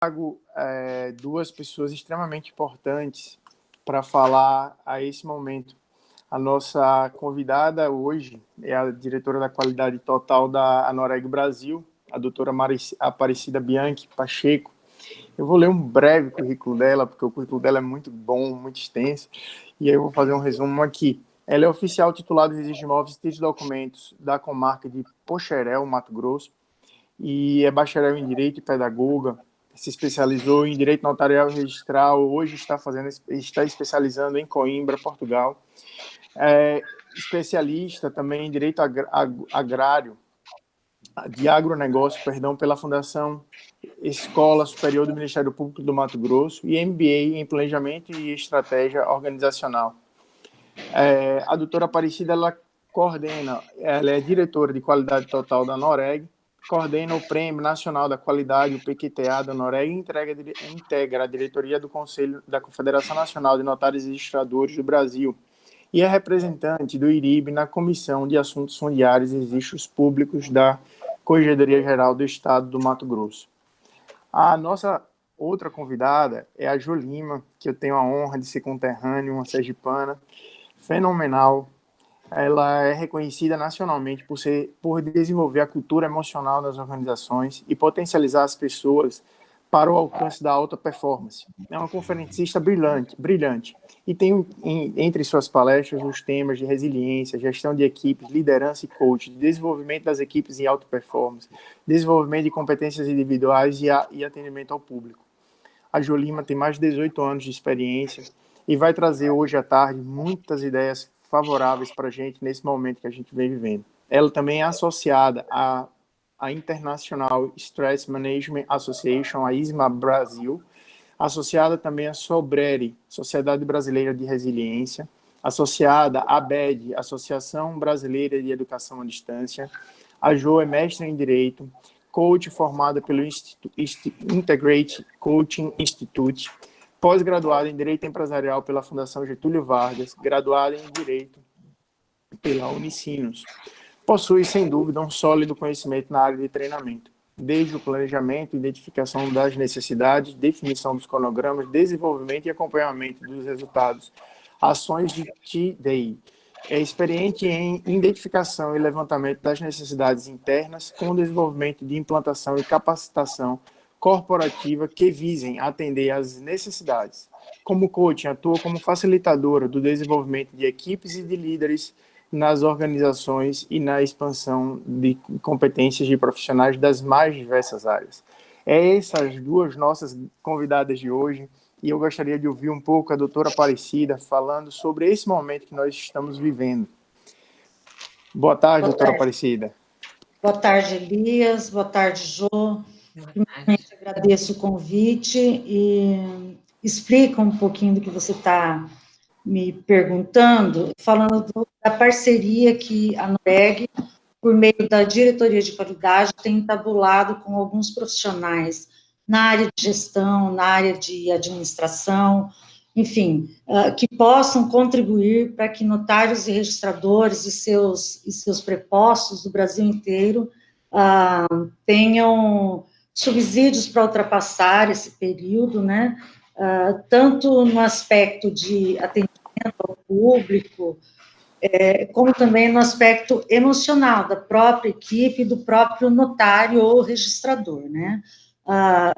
trago duas pessoas extremamente importantes para falar a esse momento. A nossa convidada hoje é a diretora da qualidade total da Anoreg Brasil, a doutora Aparecida Bianchi Pacheco. Eu vou ler um breve currículo dela, porque o currículo dela é muito bom, muito extenso, e aí eu vou fazer um resumo aqui. Ela é oficial titular dos registros de imóveis e de documentos da comarca de Poxerel, Mato Grosso, e é bacharel em Direito e pedagoga, se especializou em Direito Notarial e Registral, hoje está especializando em Coimbra, Portugal. É especialista também em Direito Agrário, de Agronegócio, pela Fundação Escola Superior do Ministério Público do Mato Grosso e MBA em Planejamento e Estratégia Organizacional. A doutora Aparecida, ela é diretora de Qualidade Total da Anoreg, coordena o Prêmio Nacional da Qualidade, o PQTA da Anoreg, e integra a diretoria do Conselho da Confederação Nacional de Notários e Registradores do Brasil, e é representante do IRIB na Comissão de Assuntos Fundiários e Registros Públicos da Corregedoria Geral do Estado do Mato Grosso. A nossa outra convidada é a Jo Lima, que eu tenho a honra de ser conterrâneo, uma sergipana, fenomenal. Ela é reconhecida nacionalmente por desenvolver a cultura emocional das organizações e potencializar as pessoas para o alcance da alta performance. É uma conferencista brilhante e tem entre suas palestras os temas de resiliência, gestão de equipes, liderança e coaching, desenvolvimento das equipes em alta performance, desenvolvimento de competências individuais e atendimento ao público. A Jo Lima tem mais de 18 anos de experiência e vai trazer hoje à tarde muitas ideias favoráveis para a gente nesse momento que a gente vem vivendo. Ela também é associada à International Stress Management Association, a ISMA Brasil, associada também à Sobreri, Sociedade Brasileira de Resiliência, associada à ABED, Associação Brasileira de Educação à Distância. A Jo é mestre em Direito, coach formada pelo Integrate Coaching Institute, pós-graduada em Direito Empresarial pela Fundação Getúlio Vargas, graduada em Direito pela Unicinos. Possui, sem dúvida, um sólido conhecimento na área de treinamento, desde o planejamento, identificação das necessidades, definição dos cronogramas, desenvolvimento e acompanhamento dos resultados, ações de T-Day. É experiente em identificação e levantamento das necessidades internas, com desenvolvimento de implantação e capacitação corporativa que visem atender às necessidades. Como coaching, atua como facilitadora do desenvolvimento de equipes e de líderes nas organizações e na expansão de competências de profissionais das mais diversas áreas. Essas duas nossas convidadas de hoje, e eu gostaria de ouvir um pouco a doutora Aparecida falando sobre esse momento que nós estamos vivendo. Boa tarde, doutora Aparecida. Boa tarde, Elias. Boa tarde, Jô. Primeiramente, agradeço o convite e explica um pouquinho do que você está me perguntando, falando da parceria que a Anoreg, por meio da diretoria de qualidade, tem entabulado com alguns profissionais na área de gestão, na área de administração, enfim, que possam contribuir para que notários e registradores e seus prepostos do Brasil inteiro tenham subsídios para ultrapassar esse período, né, tanto no aspecto de atendimento ao público, como também no aspecto emocional da própria equipe, do próprio notário ou registrador, né.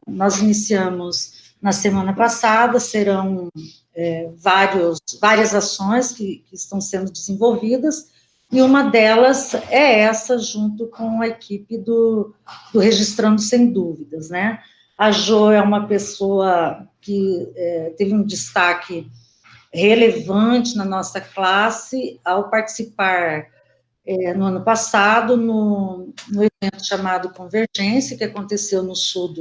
Nós iniciamos na semana passada, serão várias ações que estão sendo desenvolvidas, e uma delas é essa, junto com a equipe do Registrando Sem Dúvidas, né. A Jo é uma pessoa que teve um destaque relevante na nossa classe ao participar no ano passado no evento chamado Convergência, que aconteceu no sul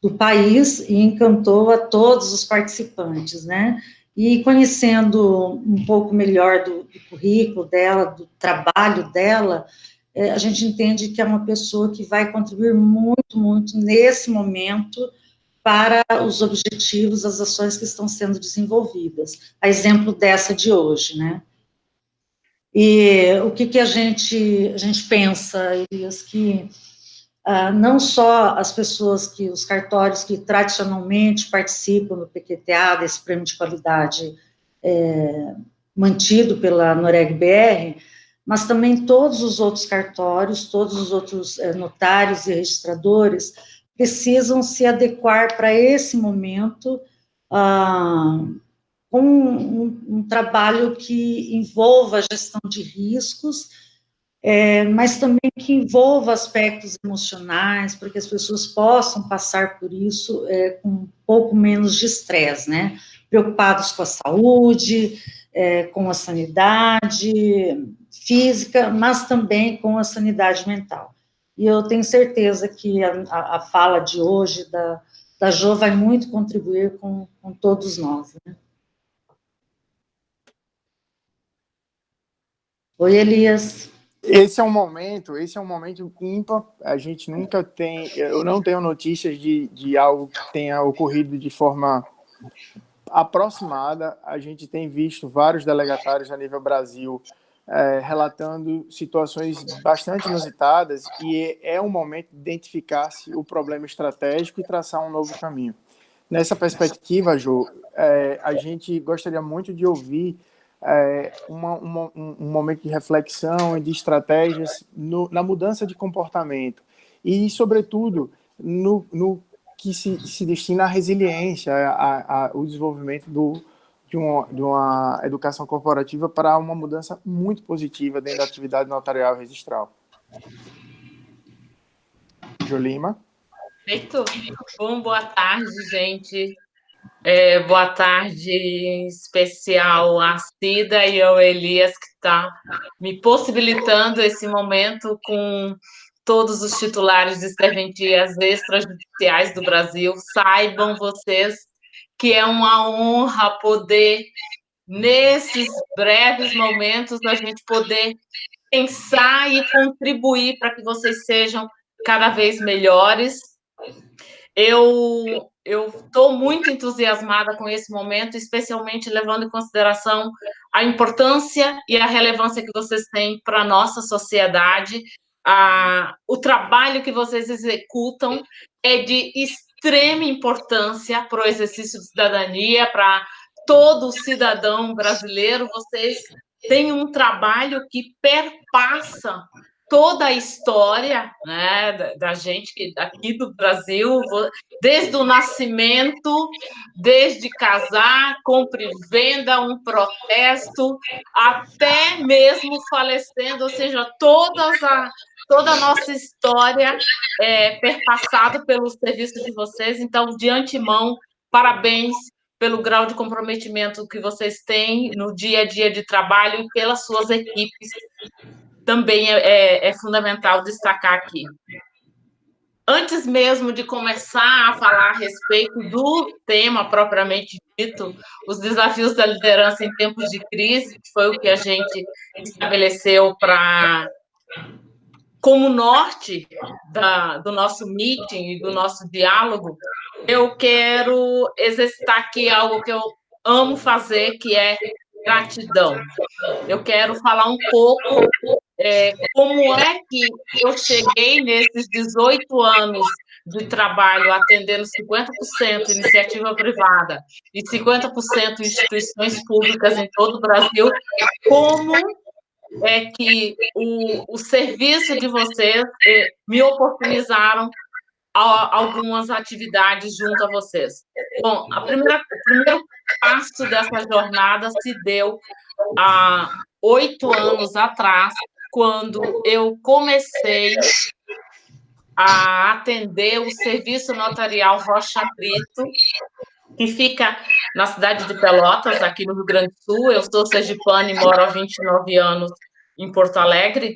do país, e encantou a todos os participantes, né? E conhecendo um pouco melhor do currículo dela, do trabalho dela, a gente entende que é uma pessoa que vai contribuir muito, muito nesse momento para os objetivos, as ações que estão sendo desenvolvidas, a exemplo dessa de hoje, né? E o que a gente pensa, Elias, que não só as pessoas os cartórios que tradicionalmente participam do PQTA, desse prêmio de qualidade mantido pela Noreg-BR, mas também todos os outros cartórios, todos os outros notários e registradores precisam se adequar para esse momento, com um trabalho que envolva a gestão de riscos, mas também que envolva aspectos emocionais, para que as pessoas possam passar por isso com um pouco menos de estresse, né? Preocupados com a saúde, com a sanidade física, mas também com a sanidade mental. E eu tenho certeza que a fala de hoje da Jo vai muito contribuir com todos nós, né? Oi, Elias. Esse é um momento ímpar, a gente nunca tem, eu não tenho notícias de algo que tenha ocorrido de forma aproximada. A gente tem visto vários delegatários a nível Brasil relatando situações bastante inusitadas, e é um momento de identificar-se o problema estratégico e traçar um novo caminho. Nessa perspectiva, Jo, a gente gostaria muito de ouvir um momento de reflexão e de estratégias na mudança de comportamento e, sobretudo, no que se destina à resiliência, ao desenvolvimento de uma educação corporativa para uma mudança muito positiva dentro da atividade notarial e registral. Jo Lima. Perfeito. Bom, boa tarde, gente. Boa tarde em especial a Cida e ao Elias, que está me possibilitando esse momento com todos os titulares de serventias extrajudiciais do Brasil. Saibam vocês que é uma honra poder, nesses breves momentos, a gente poder pensar e contribuir para que vocês sejam cada vez melhores. Eu estou muito entusiasmada com esse momento, especialmente levando em consideração a importância e a relevância que vocês têm para a nossa sociedade. O trabalho que vocês executam é de extrema importância para o exercício de cidadania, para todo cidadão brasileiro. Vocês têm um trabalho que perpassa toda a história, né, da gente aqui do Brasil, desde o nascimento, desde casar, compra e venda, um protesto, até mesmo falecendo, ou seja, toda a nossa história é perpassada pelo serviço de vocês. Então, de antemão, parabéns pelo grau de comprometimento que vocês têm no dia a dia de trabalho e pelas suas equipes. Também é fundamental destacar aqui. Antes mesmo de começar a falar a respeito do tema propriamente dito, os desafios da liderança em tempos de crise, que foi o que a gente estabeleceu como norte do nosso meeting e do nosso diálogo, eu quero exercitar aqui algo que eu amo fazer, que é gratidão. Eu quero falar um pouco como é que eu cheguei nesses 18 anos de trabalho atendendo 50% iniciativa privada e 50% instituições públicas em todo o Brasil, como é que o serviço de vocês me oportunizaram algumas atividades junto a vocês. Bom, o primeiro passo dessa jornada se deu há 8 anos atrás, quando eu comecei a atender o Serviço Notarial Rocha Brito, que fica na cidade de Pelotas, aqui no Rio Grande do Sul. Eu sou sergipana e moro há 29 anos em Porto Alegre.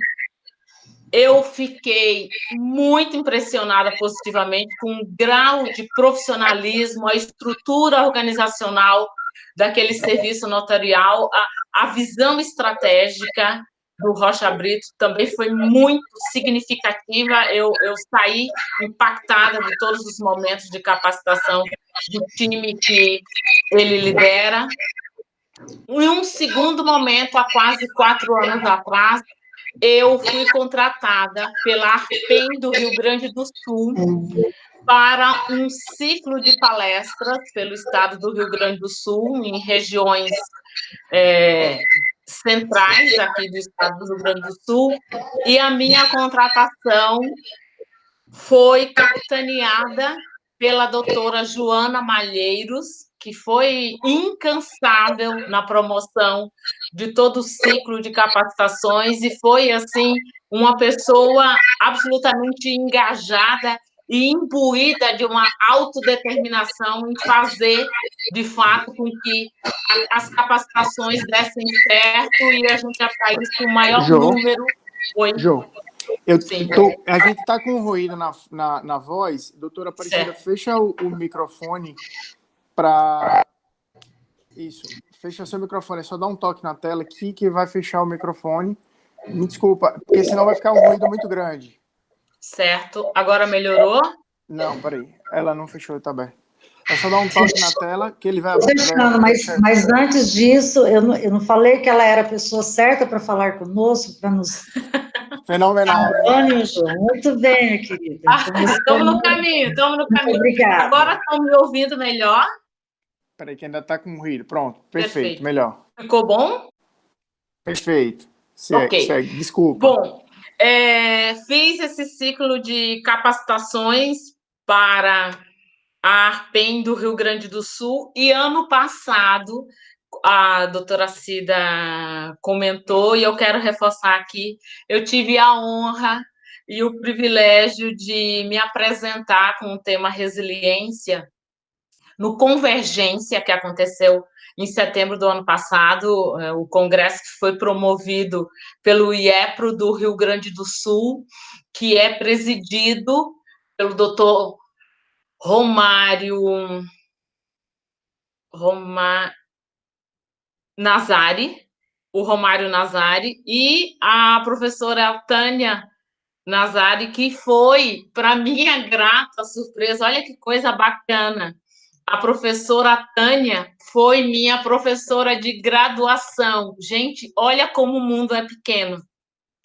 Eu fiquei muito impressionada positivamente com o grau de profissionalismo, a estrutura organizacional daquele serviço notarial, a visão estratégica do Rocha Brito também foi muito significativa. Eu saí impactada de todos os momentos de capacitação do time que ele lidera. Em um segundo momento, há quase 4 anos atrás, eu fui contratada pela ARPEN do Rio Grande do Sul para um ciclo de palestras pelo estado do Rio Grande do Sul, em regiões centrais aqui do estado do Rio Grande do Sul, e a minha contratação foi capitaneada pela doutora Joana Malheiros, que foi incansável na promoção de todo o ciclo de capacitações e foi, assim, uma pessoa absolutamente engajada e imbuída de uma autodeterminação em fazer, de fato, com que as capacitações dessem certo e a gente atraísse o maior número. Oi? Jô, a gente está com um ruído na voz. Doutora Aparecida, fecha o microfone para... Isso, fecha seu microfone. É só dar um toque na tela aqui que vai fechar o microfone. Me desculpa, porque senão vai ficar um ruído muito grande. Certo. Agora melhorou? Não, peraí. Ela não fechou, tá bem. É só dar um toque na tela que ele vai... Fechando, mas antes disso, eu não falei que ela era a pessoa certa para falar conosco, para nos... Fenomenal. Muito bem, minha querida. Estamos no caminho, estamos no caminho. Obrigada. Agora estão me ouvindo melhor? Peraí, que ainda está com ruído. Pronto, perfeito, melhor. Ficou bom? Perfeito. Segue. Desculpa. Bom, fiz esse ciclo de capacitações para a ARPEN do Rio Grande do Sul e ano passado a doutora Cida comentou, e eu quero reforçar aqui, eu tive a honra e o privilégio de me apresentar com o tema resiliência no Convergência, que aconteceu em setembro do ano passado, o congresso que foi promovido pelo IEPRO do Rio Grande do Sul, que é presidido pelo doutor Romário Nazari, o Romário Nazari, e a professora Tânia Nazari, que foi, para minha grata surpresa, olha que coisa bacana, a professora Tânia foi minha professora de graduação. Gente, olha como o mundo é pequeno.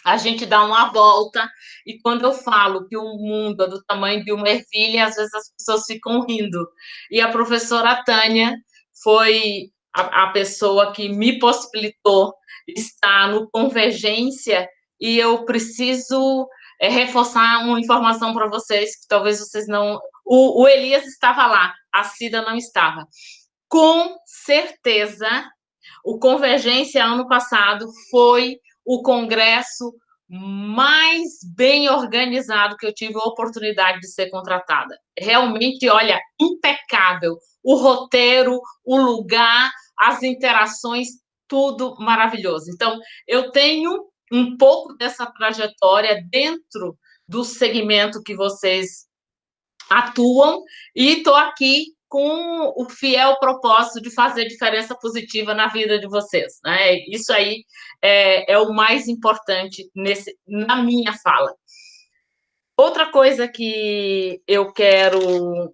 A gente dá uma volta, e quando eu falo que o mundo é do tamanho de uma ervilha, às vezes as pessoas ficam rindo. E a professora Tânia foi a pessoa que me possibilitou estar no Convergência, e eu preciso reforçar uma informação para vocês, que talvez vocês não... O Elias estava lá, a Cida não estava. Com certeza, o Convergência, ano passado, foi o congresso mais bem organizado que eu tive a oportunidade de ser contratada. Realmente, olha, impecável. O roteiro, o lugar, as interações, tudo maravilhoso. Então, eu tenho um pouco dessa trajetória dentro do segmento que vocês atuam e estou aqui com o fiel propósito de fazer diferença positiva na vida de vocês, né? Isso aí é o mais importante na minha fala. Outra coisa que eu quero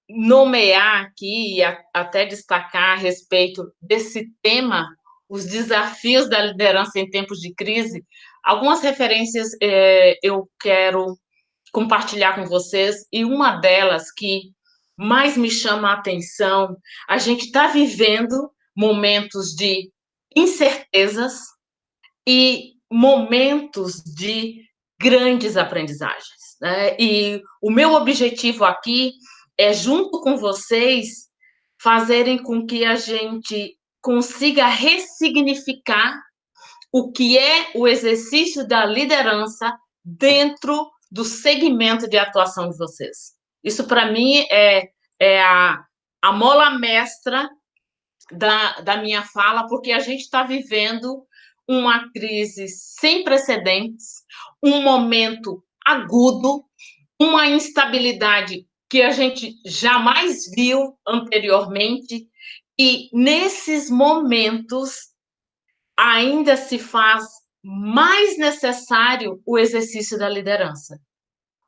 nomear aqui e até destacar a respeito desse tema, os desafios da liderança em tempos de crise, algumas referências eu quero compartilhar com vocês, e uma delas que mais me chama a atenção, a gente está vivendo momentos de incertezas e momentos de grandes aprendizagens, né? E o meu objetivo aqui é, junto com vocês, fazerem com que a gente consiga ressignificar o que é o exercício da liderança dentro do segmento de atuação de vocês. Isso, para mim, é a mola mestra da minha fala, porque a gente está vivendo uma crise sem precedentes, um momento agudo, uma instabilidade que a gente jamais viu anteriormente, e nesses momentos ainda se faz mais necessário o exercício da liderança.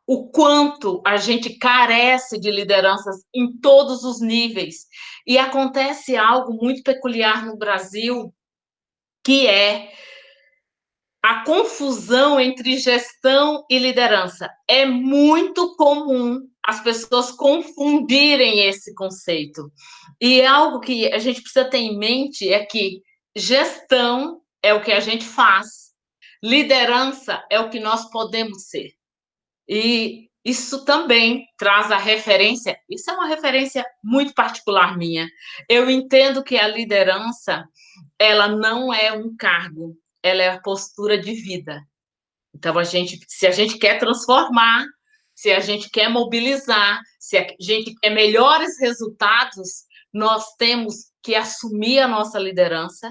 O quanto a gente carece de lideranças em todos os níveis. E acontece algo muito peculiar no Brasil, que é a confusão entre gestão e liderança. É muito comum as pessoas confundirem esse conceito. E algo que a gente precisa ter em mente é que gestão é o que a gente faz, liderança é o que nós podemos ser. E isso também traz a referência, isso é uma referência muito particular minha. Eu entendo que a liderança, ela não é um cargo, ela é a postura de vida. Então, se a gente quer transformar, se a gente quer mobilizar, se a gente quer melhores resultados, nós temos que assumir a nossa liderança,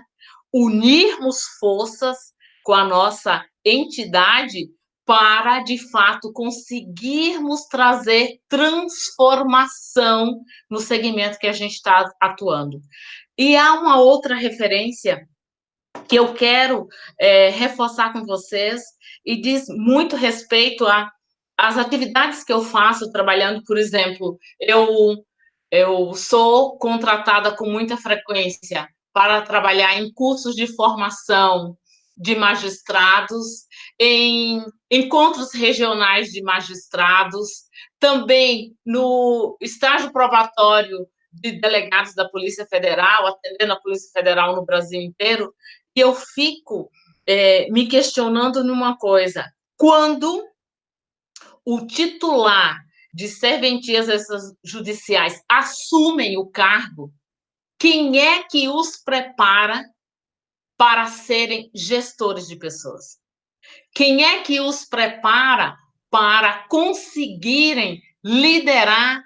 unirmos forças com a nossa entidade para, de fato, conseguirmos trazer transformação no segmento que a gente está atuando. E há uma outra referência que eu quero reforçar com vocês, e diz muito respeito às atividades que eu faço trabalhando, por exemplo, eu sou contratada com muita frequência para trabalhar em cursos de formação de magistrados, em encontros regionais de magistrados, também no estágio probatório de delegados da Polícia Federal, atendendo a Polícia Federal no Brasil inteiro, e eu fico me questionando numa coisa: quando o titular de serventias judiciais assumem o cargo, quem é que os prepara para serem gestores de pessoas? Quem é que os prepara para conseguirem liderar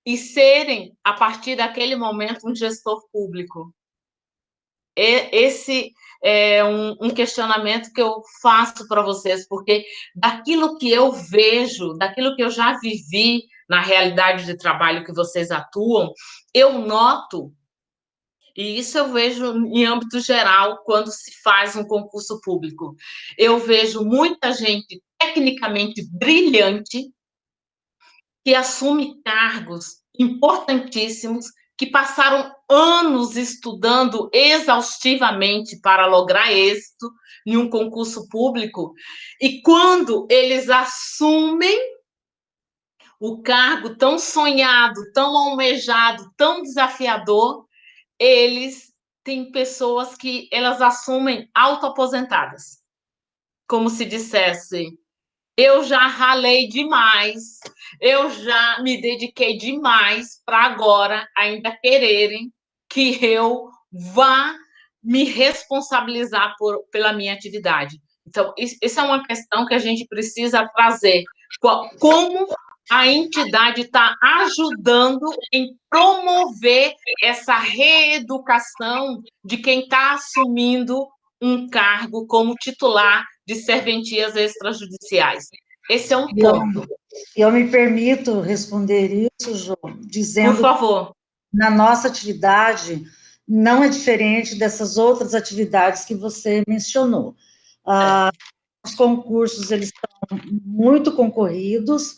e serem, a partir daquele momento, um gestor público? Esse é um questionamento que eu faço para vocês, porque daquilo que eu vejo, daquilo que eu já vivi na realidade de trabalho que vocês atuam, eu noto, e isso eu vejo em âmbito geral, quando se faz um concurso público, eu vejo muita gente tecnicamente brilhante que assume cargos importantíssimos, que passaram anos estudando exaustivamente para lograr êxito em um concurso público, e quando eles assumem o cargo tão sonhado, tão almejado, tão desafiador, eles têm pessoas que elas assumem autoaposentadas, como se dissesse: eu já ralei demais, eu já me dediquei demais para agora ainda quererem que eu vá me responsabilizar pela minha atividade. Então, isso é uma questão que a gente precisa trazer. Como a entidade está ajudando em promover essa reeducação de quem está assumindo um cargo como titular de serventias extrajudiciais. Esse é um ponto. Eu me permito responder isso, João, dizendo... Por favor. Que na nossa atividade não é diferente dessas outras atividades que você mencionou. Os concursos, eles são muito concorridos,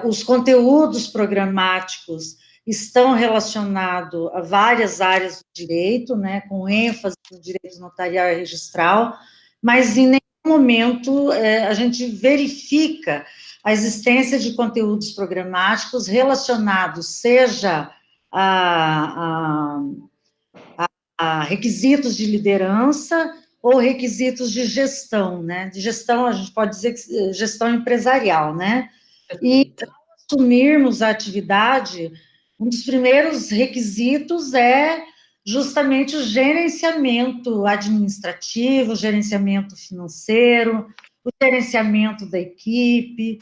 os conteúdos programáticos estão relacionados a várias áreas do direito, né, com ênfase no direito notarial e registral, mas em nenhum momento a gente verifica a existência de conteúdos programáticos relacionados, seja a requisitos de liderança ou requisitos de gestão, né? De gestão, a gente pode dizer que gestão empresarial, né? E ao assumirmos a atividade, um dos primeiros requisitos é justamente o gerenciamento administrativo, o gerenciamento financeiro, o gerenciamento da equipe,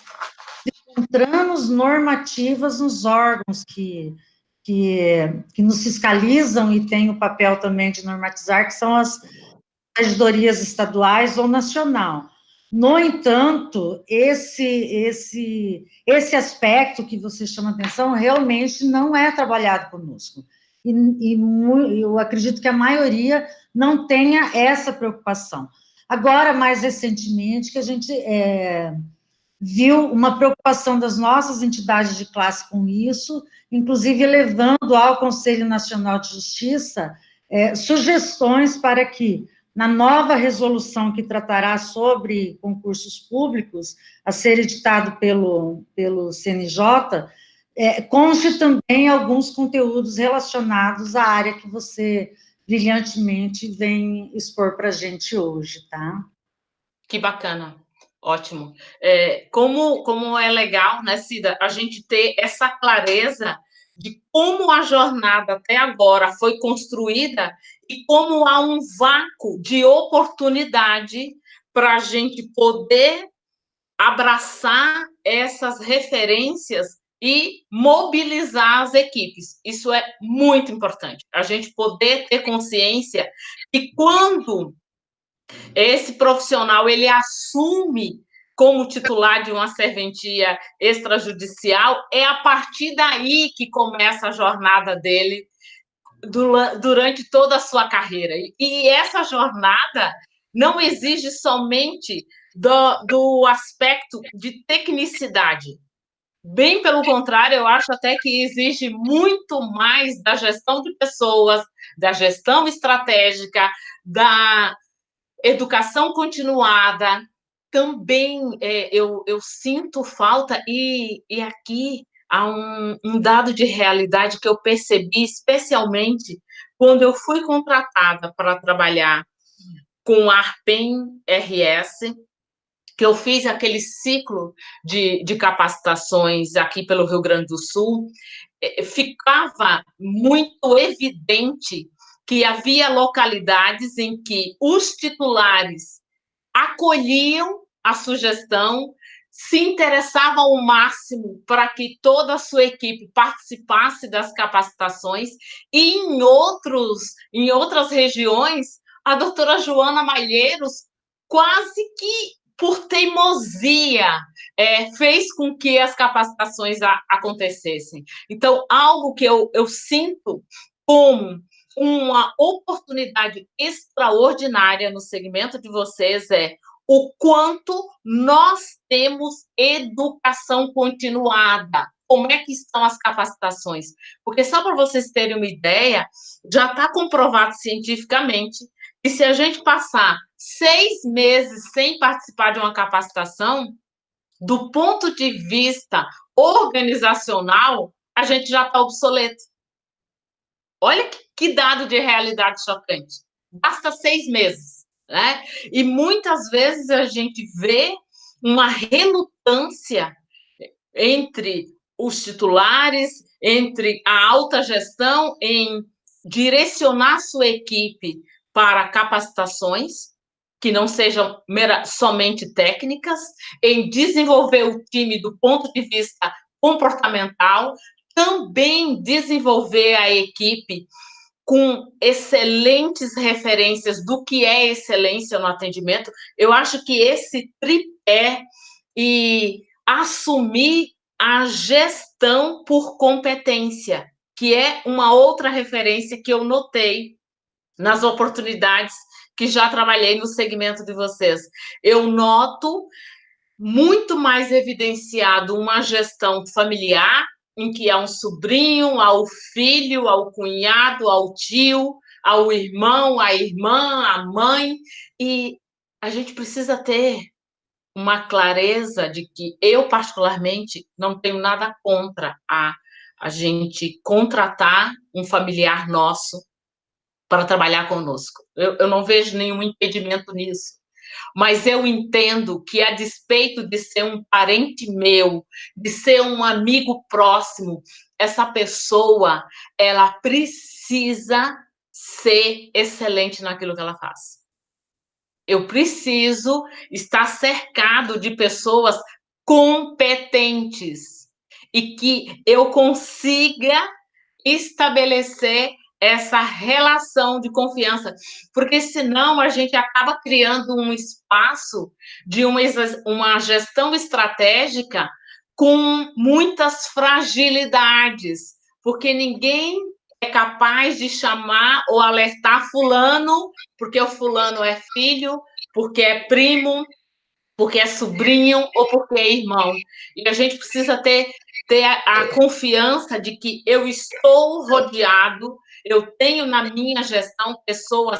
encontramos normativas nos órgãos que nos fiscalizam e têm o papel também de normatizar, que são as regidorias estaduais ou nacional. No entanto, esse aspecto que você chama atenção realmente não é trabalhado conosco. E eu acredito que a maioria não tenha essa preocupação. Agora, mais recentemente, que a gente viu uma preocupação das nossas entidades de classe com isso, inclusive levando ao Conselho Nacional de Justiça sugestões para que na nova resolução que tratará sobre concursos públicos, a ser editado pelo CNJ, conste também alguns conteúdos relacionados à área que você brilhantemente vem expor para a gente hoje, tá? Que bacana, ótimo. Como é legal, né, Cida, a gente ter essa clareza de como a jornada até agora foi construída e como há um vácuo de oportunidade para a gente poder abraçar essas referências e mobilizar as equipes. Isso é muito importante. A gente poder ter consciência que quando esse profissional ele assume como titular de uma serventia extrajudicial, é a partir daí que começa a jornada dele durante toda a sua carreira. E essa jornada não exige somente do aspecto de tecnicidade. Bem pelo contrário, eu acho até que exige muito mais da gestão de pessoas, da gestão estratégica, da educação continuada. Também eu sinto falta, e aqui há um dado de realidade que eu percebi, especialmente quando eu fui contratada para trabalhar com a Arpen RS, que eu fiz aquele ciclo de capacitações aqui pelo Rio Grande do Sul, ficava muito evidente que havia localidades em que os titulares acolhiam a sugestão, se interessavam ao máximo para que toda a sua equipe participasse das capacitações, e em outras regiões, a doutora Joana Malheiros, quase que por teimosia, fez com que as capacitações acontecessem. Então, algo que eu sinto como uma oportunidade extraordinária no segmento de vocês é o quanto nós temos educação continuada. Como é que estão as capacitações? Porque, só para vocês terem uma ideia, já está comprovado cientificamente que se a gente passar 6 meses sem participar de uma capacitação, do ponto de vista organizacional, a gente já está obsoleto. Olha que dado de realidade chocante. Basta 6 meses, né? E muitas vezes a gente vê uma relutância entre os titulares, entre a alta gestão em direcionar sua equipe para capacitações que não sejam somente técnicas, em desenvolver o time do ponto de vista comportamental, também desenvolver a equipe com excelentes referências do que é excelência no atendimento. Eu acho que esse tripé e assumir a gestão por competência, que é uma outra referência que eu notei nas oportunidades que já trabalhei no segmento de vocês. Eu noto muito mais evidenciado uma gestão familiar, em que há um sobrinho, há o filho, há o cunhado, há o tio, há o irmão, a irmã, a mãe, e a gente precisa ter uma clareza de que eu, particularmente, não tenho nada contra a gente contratar um familiar nosso para trabalhar conosco. Eu não vejo nenhum impedimento nisso. Mas eu entendo que, a despeito de ser um parente meu, de ser um amigo próximo, essa pessoa, ela precisa ser excelente naquilo que ela faz. Eu preciso estar cercado de pessoas competentes e que eu consiga estabelecer essa relação de confiança, porque senão a gente acaba criando um espaço de uma gestão estratégica com muitas fragilidades, porque ninguém é capaz de chamar ou alertar fulano, porque o fulano é filho, porque é primo, porque é sobrinho ou porque é irmão. E a gente precisa ter a confiança de que eu estou rodeado, eu tenho na minha gestão pessoas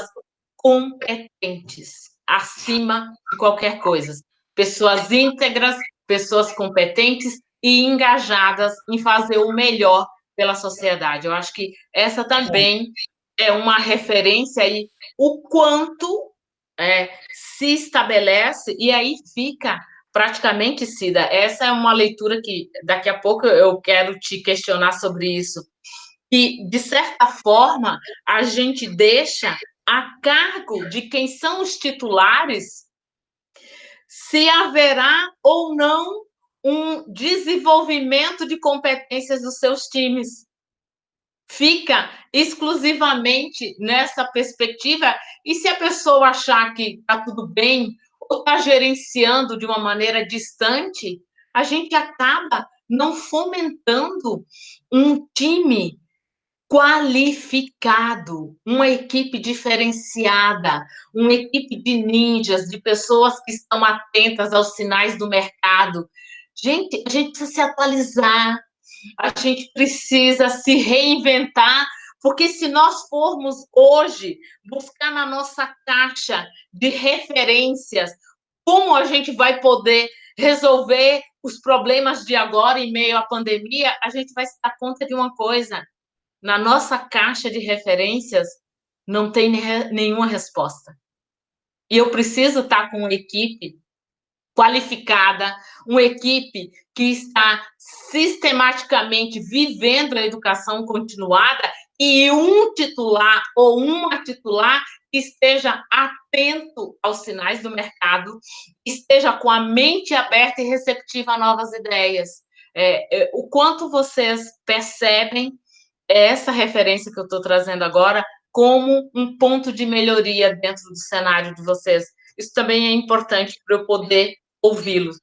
competentes, acima de qualquer coisa. Pessoas íntegras, pessoas competentes e engajadas em fazer o melhor pela sociedade. Eu acho que essa também é uma referência aí, o quanto se estabelece, e aí fica praticamente, Cida, essa é uma leitura que daqui a pouco eu quero te questionar sobre isso, que, de certa forma, a gente deixa a cargo de quem são os titulares se haverá ou não um desenvolvimento de competências dos seus times. Fica exclusivamente nessa perspectiva, e se a pessoa achar que está tudo bem, ou está gerenciando de uma maneira distante, a gente acaba não fomentando um time qualificado, uma equipe diferenciada, uma equipe de ninjas, de pessoas que estão atentas aos sinais do mercado. Gente, a gente precisa se atualizar, a gente precisa se reinventar, porque se nós formos hoje buscar na nossa caixa de referências como a gente vai poder resolver os problemas de agora em meio à pandemia, a gente vai se dar conta de uma coisa: na nossa caixa de referências não tem nenhuma resposta. E eu preciso estar com uma equipe qualificada, uma equipe que está sistematicamente vivendo a educação continuada, e um titular ou uma titular que esteja atento aos sinais do mercado, esteja com a mente aberta e receptiva a novas ideias. O quanto vocês percebem essa referência que eu estou trazendo agora como um ponto de melhoria dentro do cenário de vocês? Isso também é importante para eu poder ouvi-los.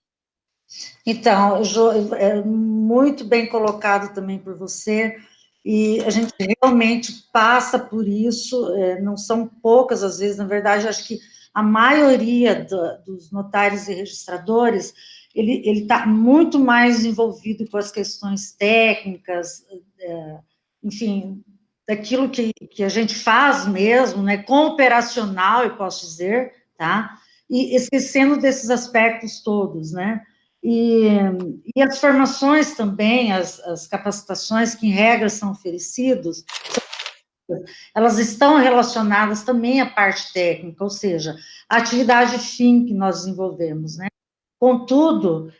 Então, Jo, é muito bem colocado também por você, e a gente realmente passa por isso, não são poucas as vezes, na verdade, acho que a maioria dos notários e registradores, ele está muito mais envolvido com as questões técnicas, enfim, daquilo que a gente faz mesmo, né, com operacional, eu posso dizer, tá? E esquecendo desses aspectos todos, né? E as formações também, as capacitações que, em regra, são oferecidas, elas estão relacionadas também à parte técnica, ou seja, a atividade fim que nós desenvolvemos, né? Contudo,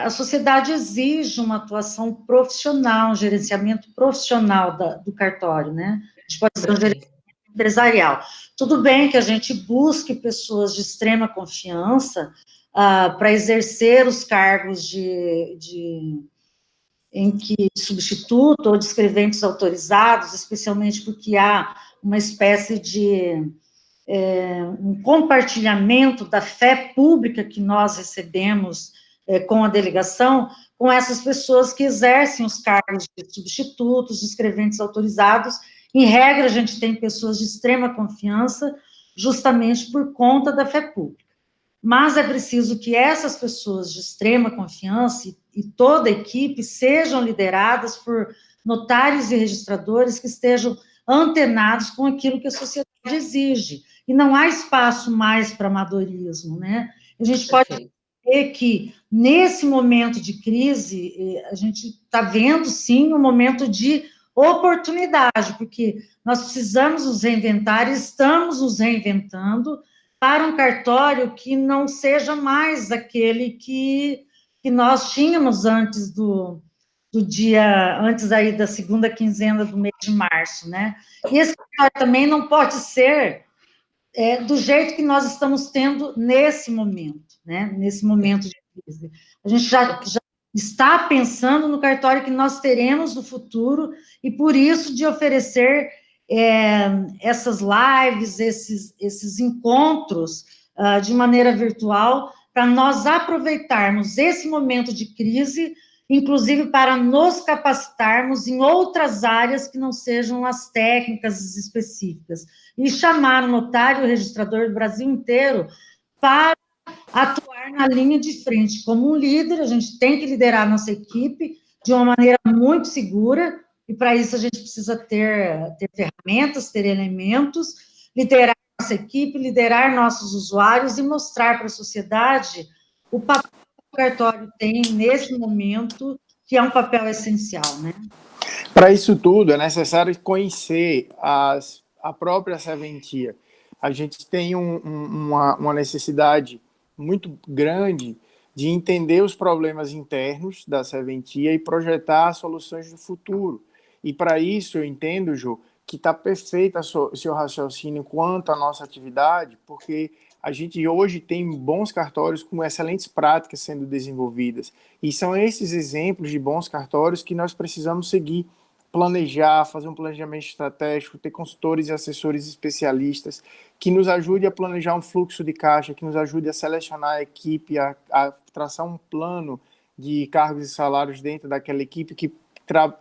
a sociedade exige uma atuação profissional, um gerenciamento profissional do cartório, né? A gente pode dizer um gerenciamento empresarial. Tudo bem que a gente busque pessoas de extrema confiança para exercer os cargos em que substituto ou de escreventes autorizados, especialmente porque há uma espécie de um compartilhamento da fé pública que nós recebemos com a delegação, com essas pessoas que exercem os cargos de substitutos, de escreventes autorizados. Em regra, a gente tem pessoas de extrema confiança, justamente por conta da fé pública. Mas é preciso que essas pessoas de extrema confiança e toda a equipe sejam lideradas por notários e registradores que estejam antenados com aquilo que a sociedade exige. E não há espaço mais para amadorismo, né? A gente pode dizer que, nesse momento de crise, a gente está vendo, sim, um momento de oportunidade, porque nós precisamos nos reinventar e estamos nos reinventando para um cartório que não seja mais aquele que nós tínhamos antes antes aí da segunda quinzena do mês de março, né? E esse cartório também não pode ser do jeito que nós estamos tendo nesse momento, né? Nesse momento de crise. A gente já está pensando no cartório que nós teremos no futuro, e por isso de oferecer essas lives, esses encontros de maneira virtual, para nós aproveitarmos esse momento de crise, inclusive para nos capacitarmos em outras áreas que não sejam as técnicas específicas, e chamar o notário e o registrador do Brasil inteiro para atuar na linha de frente. Como um líder, a gente tem que liderar a nossa equipe de uma maneira muito segura, e para isso a gente precisa ter ferramentas, ter elementos, liderar nossa equipe, liderar nossos usuários e mostrar para a sociedade o papel que o cartório tem nesse momento, que é um papel essencial, né? Para isso tudo, é necessário conhecer a própria serventia. A gente tem uma necessidade muito grande de entender os problemas internos da serventia e projetar soluções do futuro. E para isso, eu entendo, Ju, que está perfeito o seu raciocínio quanto à nossa atividade, porque a gente hoje tem bons cartórios com excelentes práticas sendo desenvolvidas. E são esses exemplos de bons cartórios que nós precisamos seguir, planejar, fazer um planejamento estratégico, ter consultores e assessores especialistas que nos ajude a planejar um fluxo de caixa, que nos ajude a selecionar a equipe, a traçar um plano de cargos e salários dentro daquela equipe que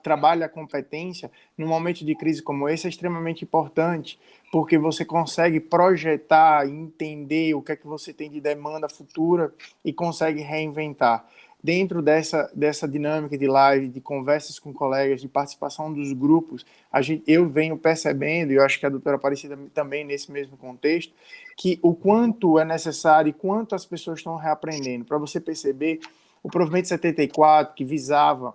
trabalha a competência. Num momento de crise como esse é extremamente importante, porque você consegue projetar e entender o que é que você tem de demanda futura e consegue reinventar. Dentro dessa dinâmica de live, de conversas com colegas, de participação dos grupos, eu venho percebendo, e eu acho que a doutora Aparecida também nesse mesmo contexto, que o quanto é necessário e quanto as pessoas estão reaprendendo. Para você perceber, o provimento 74, que visava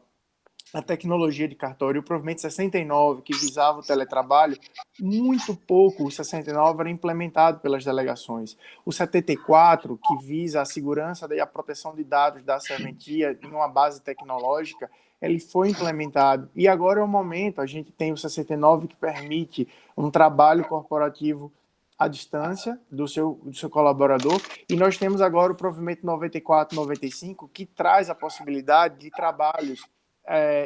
a tecnologia de cartório, o provimento 69, que visava o teletrabalho, muito pouco o 69 era implementado pelas delegações. O 74, que visa a segurança e a proteção de dados da serventia em uma base tecnológica, ele foi implementado. E agora é o momento, a gente tem o 69 que permite um trabalho corporativo à distância do seu colaborador, e nós temos agora o provimento 94, 95, que traz a possibilidade de trabalhos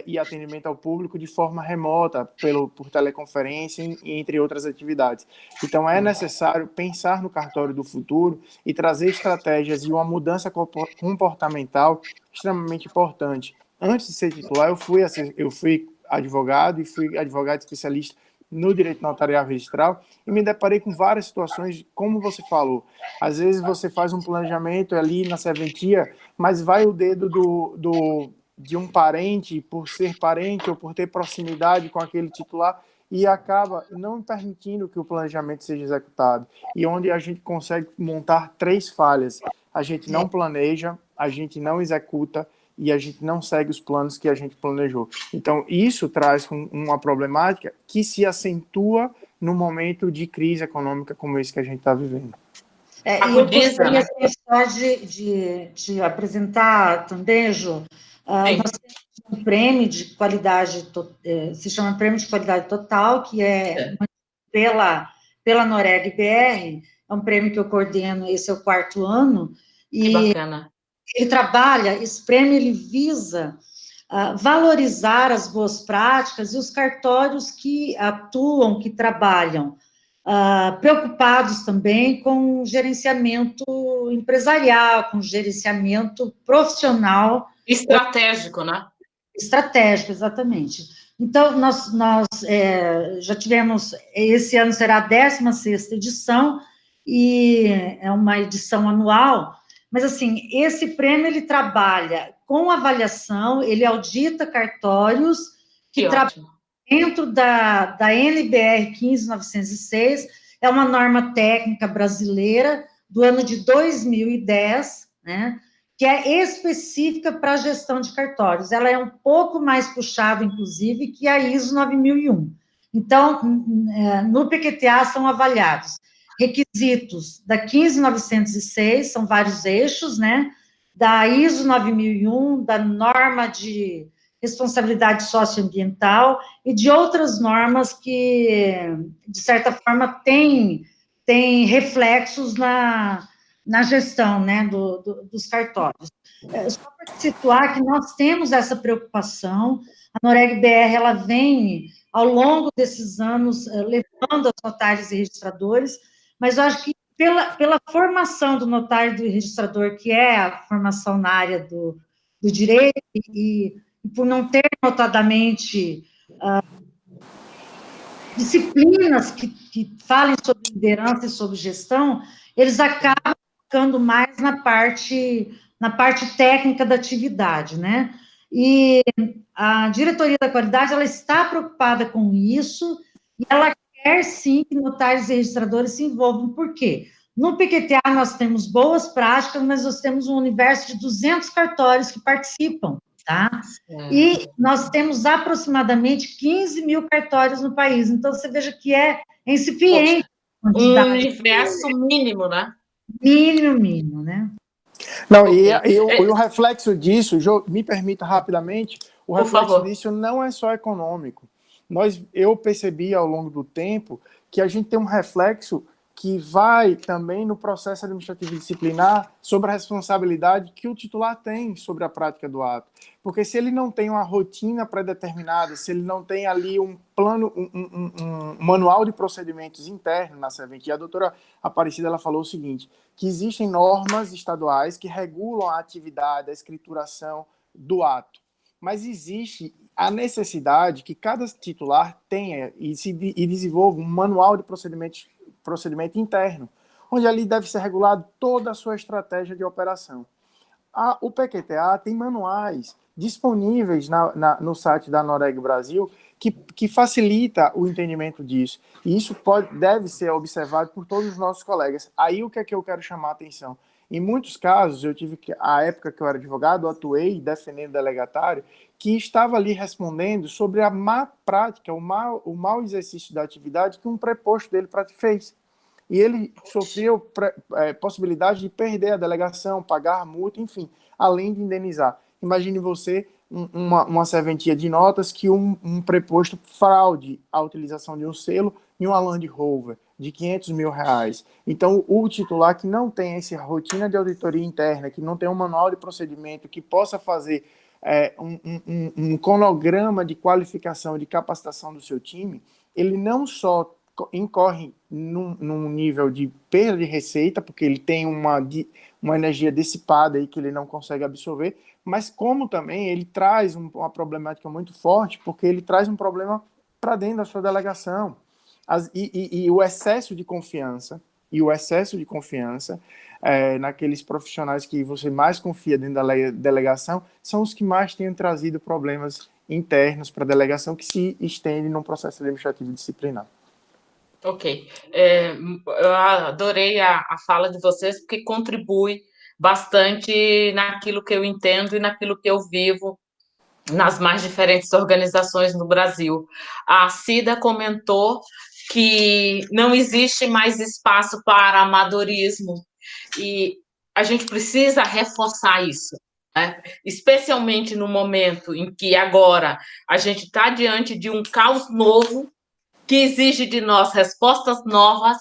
e atendimento ao público de forma remota, por teleconferência, entre outras atividades. Então, é necessário pensar no cartório do futuro e trazer estratégias e uma mudança comportamental extremamente importante. Antes de ser titular, eu fui advogado e fui advogado especialista no direito notarial registral e me deparei com várias situações, como você falou. Às vezes você faz um planejamento ali na serventia, mas vai o dedo de um parente, por ser parente ou por ter proximidade com aquele titular, e acaba não permitindo que o planejamento seja executado. E onde a gente consegue montar 3 falhas. A gente não planeja, a gente não executa e a gente não segue os planos que a gente planejou. Então, isso traz uma problemática que se acentua no momento de crise econômica como esse que a gente está vivendo. E eu gostaria de apresentar também, Ju, nós temos um prêmio de qualidade, se chama Prêmio de Qualidade Total, que é pela Noreg BR, é um prêmio que eu coordeno, esse é o 4º ano, e que bacana. Ele trabalha, esse prêmio ele visa valorizar as boas práticas e os cartórios que atuam, que trabalham, preocupados também com gerenciamento empresarial, com gerenciamento profissional. Estratégico, né? Estratégico, exatamente. Então, nós já tivemos, esse ano será a 16ª edição, e é uma edição anual, mas, assim, esse prêmio, ele trabalha com avaliação, ele audita cartórios que trabalham dentro da NBR 15906, é uma norma técnica brasileira do ano de 2010, né, que é específica para a gestão de cartórios. Ela é um pouco mais puxada, inclusive, que a ISO 9001. Então, no PQTA são avaliados requisitos da 15906, são vários eixos, né, da ISO 9001, da norma de responsabilidade socioambiental e de outras normas que, de certa forma, têm reflexos na gestão, né, dos cartórios. Só para situar que nós temos essa preocupação, a Noreg BR, ela vem, ao longo desses anos, levando as notários e registradores, mas eu acho que pela formação do notário e do registrador, que é a formação na área do direito, e por não ter, notadamente, disciplinas que falem sobre liderança e sobre gestão, eles acabam ficando mais na parte técnica da atividade, né? E a diretoria da qualidade, ela está preocupada com isso, e ela quer sim que notários e registradores se envolvam. Por quê? No PQTA nós temos boas práticas, mas nós temos um universo de 200 cartórios que participam, tá? E nós temos aproximadamente 15 mil cartórios no país, então você veja que é incipiente. Um universo mínimo, né? Mínimo, né? Não, e o reflexo disso, me permita rapidamente, o reflexo disso não é só econômico. Eu percebi ao longo do tempo que a gente tem um reflexo que vai também no processo administrativo disciplinar sobre a responsabilidade que o titular tem sobre a prática do ato. Porque se ele não tem uma rotina pré-determinada, se ele não tem ali um plano, um manual de procedimentos interno na serventia, a doutora Aparecida ela falou o seguinte, que existem normas estaduais que regulam a atividade, a escrituração do ato. Mas existe a necessidade que cada titular tenha e desenvolva um manual de procedimento interno, onde ali deve ser regulado toda a sua estratégia de operação. O PQTA tem manuais disponíveis no site da Noreg Brasil que facilita o entendimento disso. E isso deve ser observado por todos os nossos colegas. Aí o que é que eu quero chamar a atenção? Em muitos casos, a época que eu era advogado, eu atuei defendendo delegatário, que estava ali respondendo sobre a má prática, o mau exercício da atividade que um preposto dele fez. E ele sofreu possibilidade de perder a delegação, pagar a multa, enfim, além de indenizar. Imagine você, uma serventia de notas, que um preposto fraude a utilização de um selo em uma Land Rover de R$500 mil. Então, o titular que não tem essa rotina de auditoria interna, que não tem um manual de procedimento, que possa fazer um cronograma de qualificação, de capacitação do seu time, ele não só incorre num nível de perda de receita, porque ele tem uma energia dissipada aí que ele não consegue absorver, mas como também ele traz uma problemática muito forte, porque ele traz um problema para dentro da sua delegação. E o excesso de confiança, naqueles profissionais que você mais confia dentro da delegação, são os que mais têm trazido problemas internos para a delegação que se estendem num processo administrativo disciplinar. Ok. Eu adorei a fala de vocês, porque contribui bastante naquilo que eu entendo e naquilo que eu vivo nas mais diferentes organizações no Brasil. A Cida comentou que não existe mais espaço para amadorismo e a gente precisa reforçar isso, né? Especialmente no momento em que agora a gente está diante de um caos novo que exige de nós respostas novas,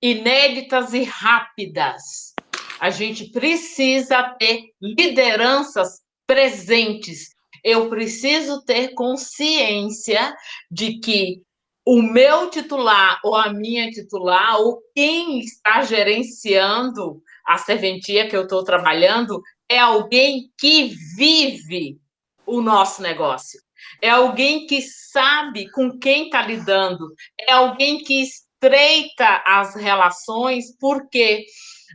inéditas e rápidas. A gente precisa ter lideranças presentes. Eu preciso ter consciência de que o meu titular ou a minha titular ou quem está gerenciando a serventia que eu estou trabalhando é alguém que vive o nosso negócio. É alguém que sabe com quem está lidando, é alguém que estreita as relações, porque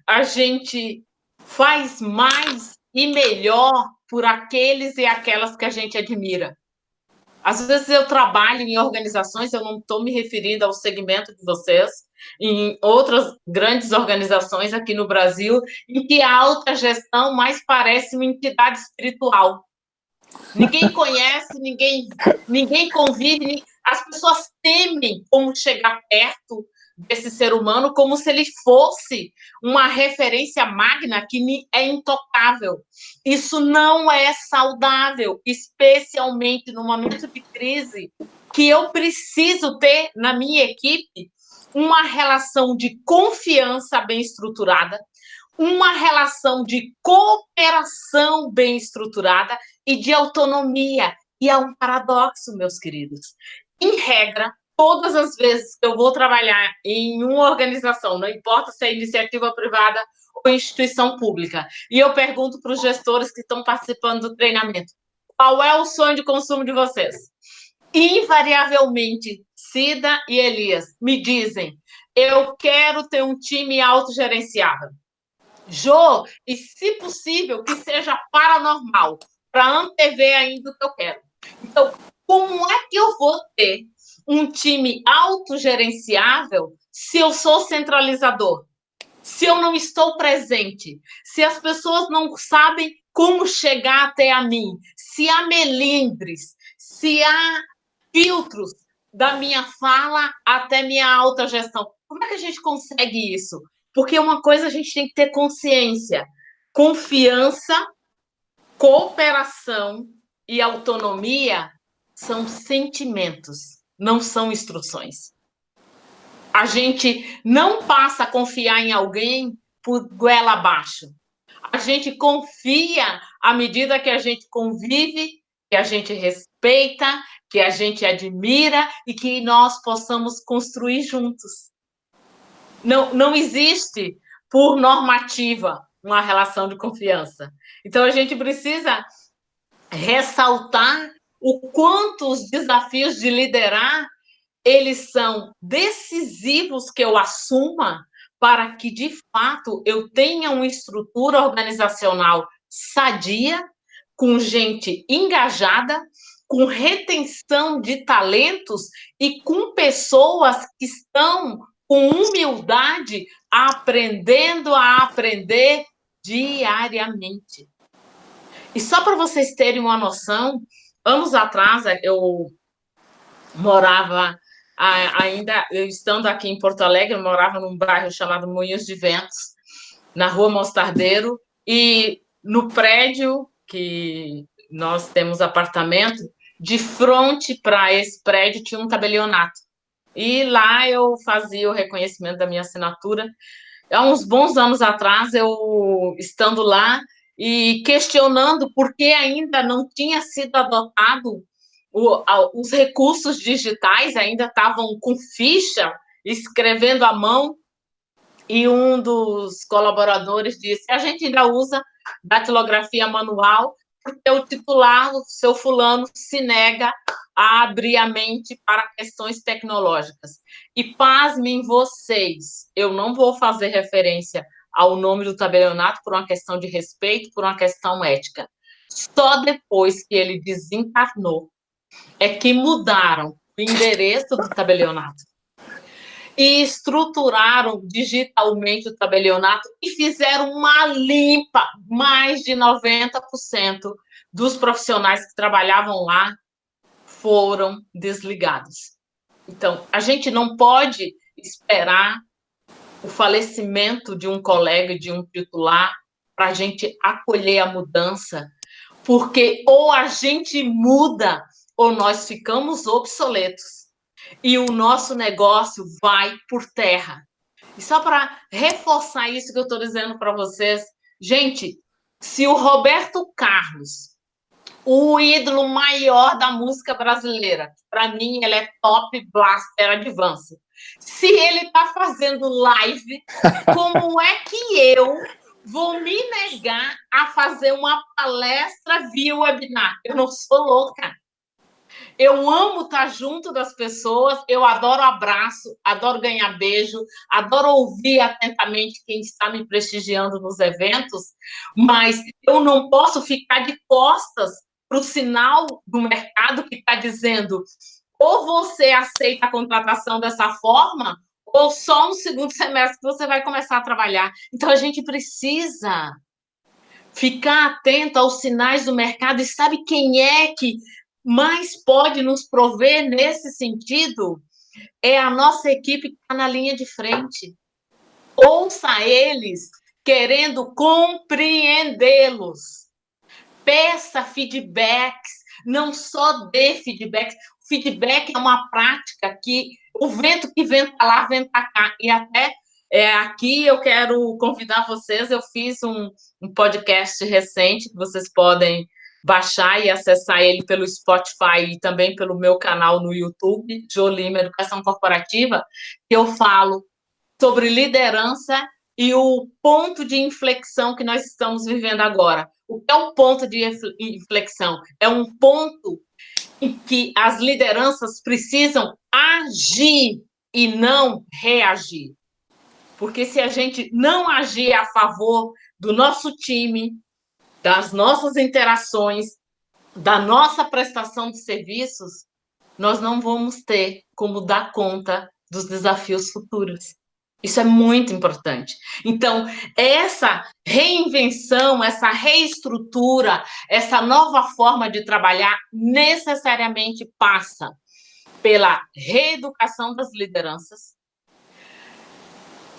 a gente faz mais e melhor por aqueles e aquelas que a gente admira. Às vezes eu trabalho em organizações, eu não estou me referindo ao segmento de vocês, em outras grandes organizações aqui no Brasil, em que a alta gestão mais parece uma entidade espiritual. Ninguém conhece, ninguém convive, as pessoas temem como chegar perto desse ser humano, como se ele fosse uma referência magna que é intocável. Isso não é saudável, especialmente no momento de crise, que eu preciso ter na minha equipe uma relação de confiança bem estruturada, uma relação de cooperação bem estruturada e de autonomia. E é um paradoxo, meus queridos. Em regra, todas as vezes que eu vou trabalhar em uma organização, não importa se é iniciativa privada ou instituição pública, e eu pergunto para os gestores que estão participando do treinamento, qual é o sonho de consumo de vocês? Invariavelmente, Cida e Elias me dizem, eu quero ter um time autogerenciável. Jô, e se possível, que seja paranormal, para antever ainda o que eu quero. Então, como é que eu vou ter um time autogerenciável se eu sou centralizador? Se eu não estou presente, se as pessoas não sabem como chegar até a mim, se há melindres, se há filtros da minha fala até minha autogestão, como é que a gente consegue isso? Porque uma coisa a gente tem que ter consciência: confiança, cooperação e autonomia são sentimentos, não são instruções. A gente não passa a confiar em alguém por goela abaixo. A gente confia à medida que a gente convive, que a gente respeita, que a gente admira e que nós possamos construir juntos. Não existe, por normativa, uma relação de confiança. Então, a gente precisa ressaltar o quanto os desafios de liderar eles são decisivos que eu assuma para que, de fato, eu tenha uma estrutura organizacional sadia, com gente engajada, com retenção de talentos e com pessoas que estão com humildade aprendendo a aprender diariamente. E só para vocês terem uma noção, anos atrás eu morava, ainda eu estando aqui em Porto Alegre, eu morava num bairro chamado Moinhos de Ventos, na Rua Mostardeiro, e no prédio que nós temos apartamento, de frente para esse prédio tinha um tabelionato. E lá eu fazia o reconhecimento da minha assinatura. Há uns bons anos atrás, eu estando lá e questionando por que ainda não tinha sido adotado os recursos digitais, ainda estavam com ficha, escrevendo à mão, e um dos colaboradores disse: a gente ainda usa datilografia manual porque o titular, o seu fulano, se nega a abrir a mente para questões tecnológicas. E pasmem vocês, eu não vou fazer referência ao nome do tabelionato por uma questão de respeito, por uma questão ética. Só depois que ele desencarnou é que mudaram o endereço do tabelionato e estruturaram digitalmente o tabelionato e fizeram uma limpa. Mais de 90% dos profissionais que trabalhavam lá foram desligados. Então, a gente não pode esperar o falecimento de um colega, de um titular, para a gente acolher a mudança, porque ou a gente muda ou nós ficamos obsoletos e o nosso negócio vai por terra. E só para reforçar isso que eu estou dizendo para vocês, gente, se o Roberto Carlos, o ídolo maior da música brasileira, para mim ele é top blaster advance, se ele está fazendo live, como é que eu vou me negar a fazer uma palestra via webinar? Eu não sou louca. Eu amo estar junto das pessoas, eu adoro abraço, adoro ganhar beijo, adoro ouvir atentamente quem está me prestigiando nos eventos, mas eu não posso ficar de costas para o sinal do mercado que está dizendo: ou você aceita a contratação dessa forma, ou só no segundo semestre que você vai começar a trabalhar. Então, a gente precisa ficar atento aos sinais do mercado. E sabe quem é que mais pode nos prover nesse sentido? É a nossa equipe que está na linha de frente. Ouça eles, querendo compreendê-los. Peça feedbacks, não só dê feedbacks. Feedback é uma prática que o vento que venta lá, venta cá. E até aqui eu quero convidar vocês, eu fiz um podcast recente que vocês podem baixar e acessar ele pelo Spotify e também pelo meu canal no YouTube, Jo Lima Educação Corporativa, que eu falo sobre liderança e o ponto de inflexão que nós estamos vivendo agora. O que é um ponto de inflexão? É um ponto em que as lideranças precisam agir e não reagir. Porque se a gente não agir a favor do nosso time, das nossas interações, da nossa prestação de serviços, nós não vamos ter como dar conta dos desafios futuros. Isso é muito importante. Então, essa reinvenção, essa reestrutura, essa nova forma de trabalhar necessariamente passa pela reeducação das lideranças,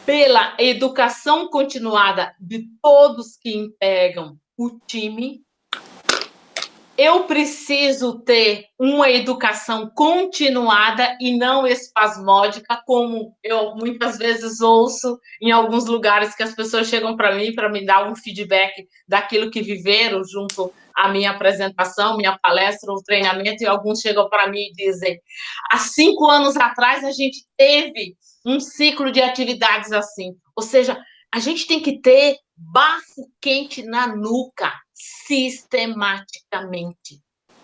pela educação continuada de todos que integram o time. Eu preciso ter uma educação continuada e não espasmódica, como eu muitas vezes ouço em alguns lugares que as pessoas chegam para mim para me dar um feedback daquilo que viveram junto à minha apresentação, minha palestra ou treinamento, e alguns chegam para mim e dizem: há 5 anos atrás a gente teve um ciclo de atividades assim. Ou seja, a gente tem que ter bafo quente na nuca, sistematicamente.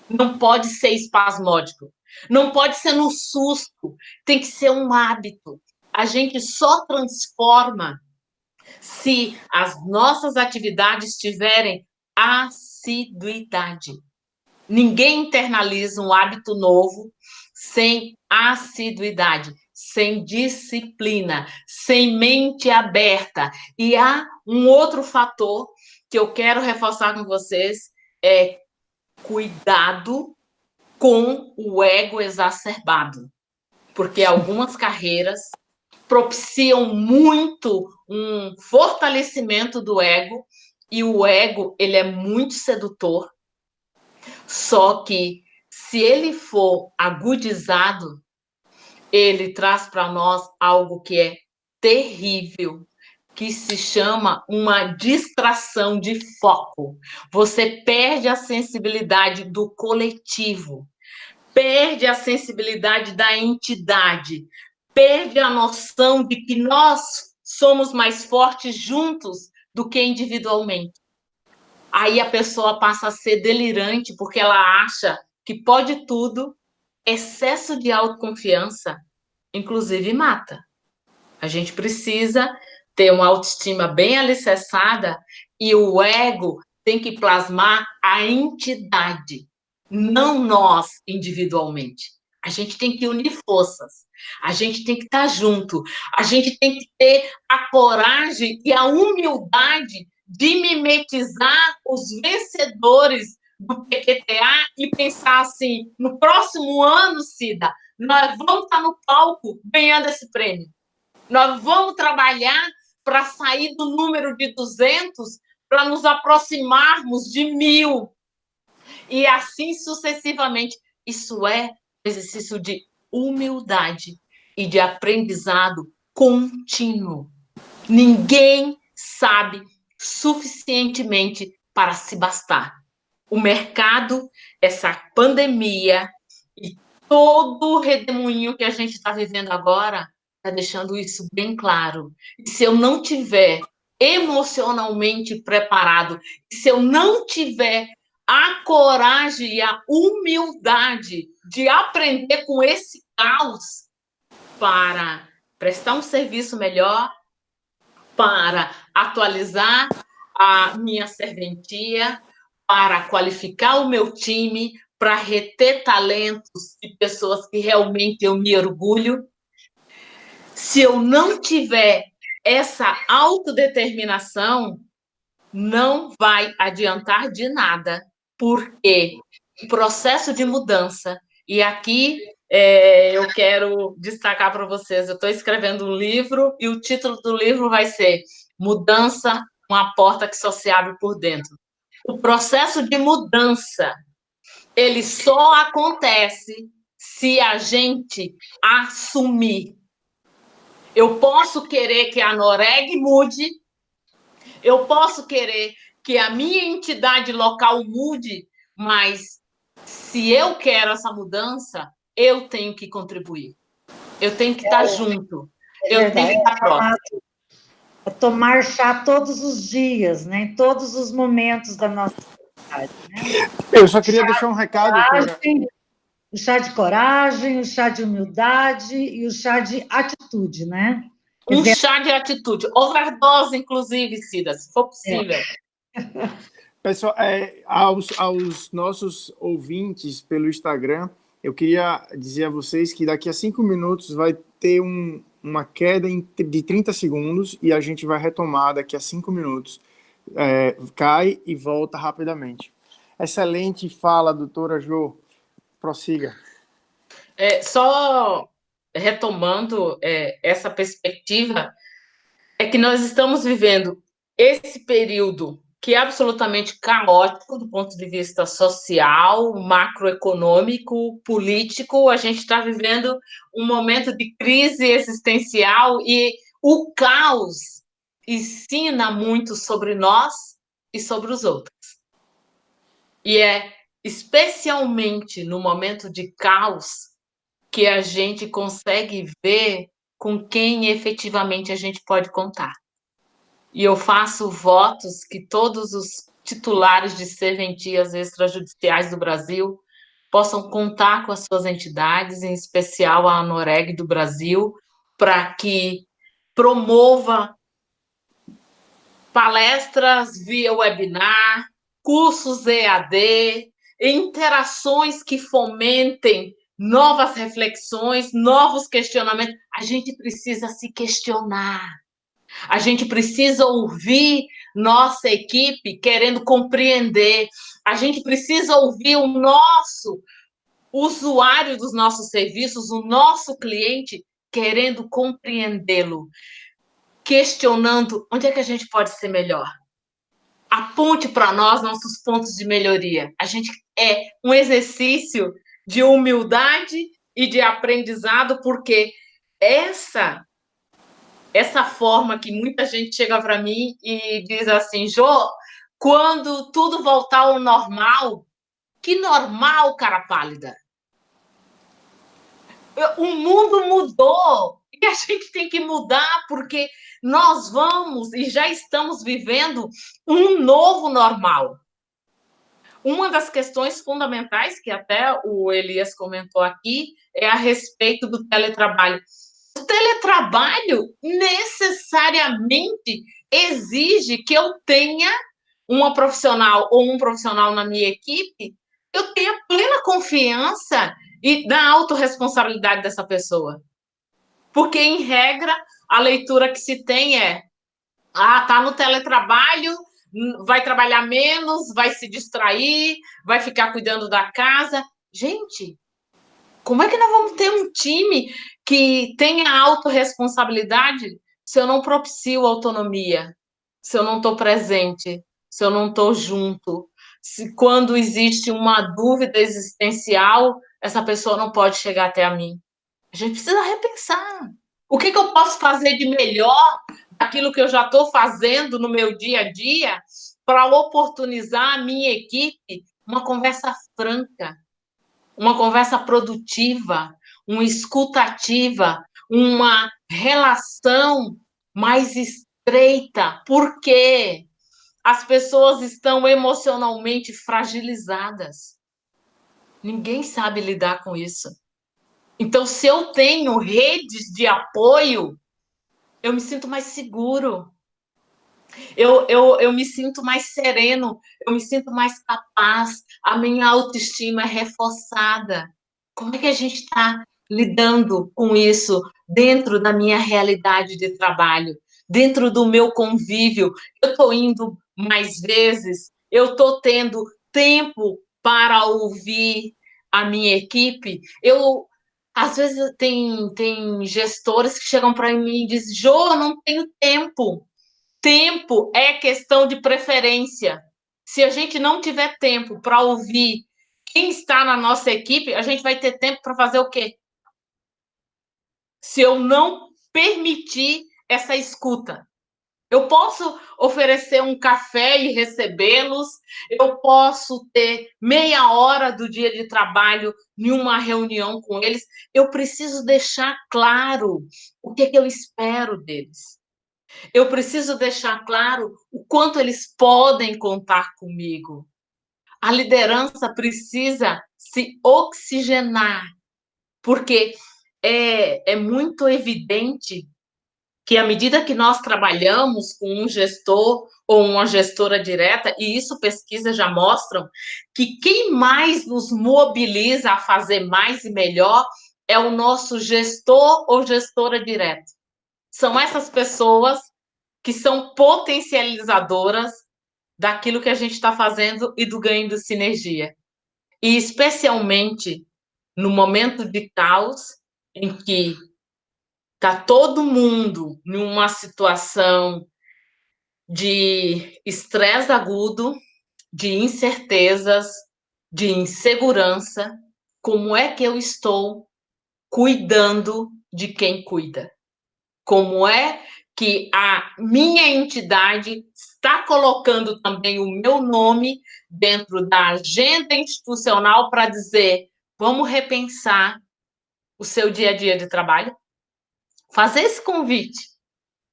Não pode ser espasmódico. Não pode ser no susto. Tem que ser um hábito. A gente só transforma se as nossas atividades tiverem assiduidade. Ninguém internaliza um hábito novo sem assiduidade, sem disciplina, sem mente aberta. E há um outro fator que eu quero reforçar com vocês, é cuidado com o ego exacerbado, porque algumas carreiras propiciam muito um fortalecimento do ego, e o ego, ele é muito sedutor, só que se ele for agudizado, ele traz para nós algo que é terrível, que se chama uma distração de foco. Você perde a sensibilidade do coletivo, perde a sensibilidade da entidade, perde a noção de que nós somos mais fortes juntos do que individualmente. Aí a pessoa passa a ser delirante porque ela acha que pode tudo. Excesso de autoconfiança, inclusive, mata. A gente precisa ter uma autoestima bem alicerçada e o ego tem que plasmar a entidade, não nós individualmente. A gente tem que unir forças, a gente tem que estar junto, a gente tem que ter a coragem e a humildade de mimetizar os vencedores do PQTA e pensar assim, no próximo ano, Cida, nós vamos estar no palco ganhando esse prêmio. Nós vamos trabalhar para sair do número de 200 para nos aproximarmos de 1.000. E assim sucessivamente. Isso é um exercício de humildade e de aprendizado contínuo. Ninguém sabe suficientemente para se bastar. O mercado, essa pandemia e todo o redemoinho que a gente está vivendo agora está deixando isso bem claro. E se eu não tiver emocionalmente preparado, se eu não tiver a coragem e a humildade de aprender com esse caos para prestar um serviço melhor, para atualizar a minha serventia, para qualificar o meu time, para reter talentos e pessoas que realmente eu me orgulho. Se eu não tiver essa autodeterminação, não vai adiantar de nada, porque o processo de mudança, e aqui eu quero destacar para vocês, eu estou escrevendo um livro e o título do livro vai ser Mudança, uma porta que só se abre por dentro. O processo de mudança, ele só acontece se a gente assumir. Eu posso querer que a Noreg mude, eu posso querer que a minha entidade local mude, mas se eu quero essa mudança, eu tenho que contribuir. Eu tenho que estar junto. Eu tenho que estar próximo. É tomar chá todos os dias, né? Em todos os momentos da nossa vida. Né? Eu só queria deixar um recado. O chá de coragem, o chá de humildade e o chá de atitude, né? Chá de atitude. Overdose, inclusive, Cida, se for possível. Pessoal, aos nossos ouvintes pelo Instagram, eu queria dizer a vocês que daqui a 5 minutos vai ter uma queda de 30 segundos e a gente vai retomar daqui a 5 minutos. Cai e volta rapidamente. Excelente fala, doutora Jo. Prossiga. Só retomando essa perspectiva, é que nós estamos vivendo esse período que é absolutamente caótico do ponto de vista social, macroeconômico, político. A gente está vivendo um momento de crise existencial e o caos ensina muito sobre nós e sobre os outros. E é especialmente no momento de caos que a gente consegue ver com quem efetivamente a gente pode contar. E eu faço votos que todos os titulares de serventias extrajudiciais do Brasil possam contar com as suas entidades, em especial a ANOREG do Brasil, para que promova palestras via webinar, cursos EAD, interações que fomentem novas reflexões, novos questionamentos. A gente precisa se questionar. A gente precisa ouvir nossa equipe querendo compreender. A gente precisa ouvir o nosso usuário dos nossos serviços, o nosso cliente, querendo compreendê-lo, questionando onde é que a gente pode ser melhor. Aponte para nós nossos pontos de melhoria. A gente é um exercício de humildade e de aprendizado, porque essa forma que muita gente chega para mim e diz assim, Jô, quando tudo voltar ao normal, que normal, cara pálida? O mundo mudou e a gente tem que mudar porque nós vamos e já estamos vivendo um novo normal. Uma das questões fundamentais, que até o Elias comentou aqui, é a respeito do teletrabalho. O teletrabalho necessariamente exige que eu tenha uma profissional ou um profissional na minha equipe, eu tenha plena confiança e da autorresponsabilidade dessa pessoa. Porque, em regra, a leitura que se tem tá no teletrabalho, vai trabalhar menos, vai se distrair, vai ficar cuidando da casa. Gente, como é que nós vamos ter um time que tenha autorresponsabilidade se eu não propicio autonomia, se eu não estou presente, se eu não estou junto, se quando existe uma dúvida existencial, essa pessoa não pode chegar até a mim? A gente precisa repensar. O que eu posso fazer de melhor daquilo que eu já estou fazendo no meu dia a dia para oportunizar a minha equipe uma conversa franca, uma conversa produtiva, uma escutativa, uma relação mais estreita, porque as pessoas estão emocionalmente fragilizadas. Ninguém sabe lidar com isso. Então, se eu tenho redes de apoio, eu me sinto mais seguro. Eu me sinto mais sereno, eu me sinto mais capaz, a minha autoestima é reforçada. Como é que a gente está lidando com isso dentro da minha realidade de trabalho, dentro do meu convívio? Eu estou indo mais vezes, eu estou tendo tempo para ouvir a minha equipe. Às vezes, tem gestores que chegam para mim e dizem, Jô, eu não tenho tempo. Tempo é questão de preferência. Se a gente não tiver tempo para ouvir quem está na nossa equipe, a gente vai ter tempo para fazer o quê? Se eu não permitir essa escuta. Eu posso oferecer um café e recebê-los, eu posso ter meia hora do dia de trabalho em uma reunião com eles, eu preciso deixar claro o que eu espero deles. Eu preciso deixar claro o quanto eles podem contar comigo. A liderança precisa se oxigenar, porque é muito evidente que à medida que nós trabalhamos com um gestor ou uma gestora direta, e isso pesquisas já mostram, que quem mais nos mobiliza a fazer mais e melhor é o nosso gestor ou gestora direta. São essas pessoas que são potencializadoras daquilo que a gente está fazendo e do ganho de sinergia. E especialmente no momento de caos, em que está todo mundo numa situação de estresse agudo, de incertezas, de insegurança, como é que eu estou cuidando de quem cuida? Como é que a minha entidade está colocando também o meu nome dentro da agenda institucional para dizer, vamos repensar o seu dia a dia de trabalho? Fazer esse convite,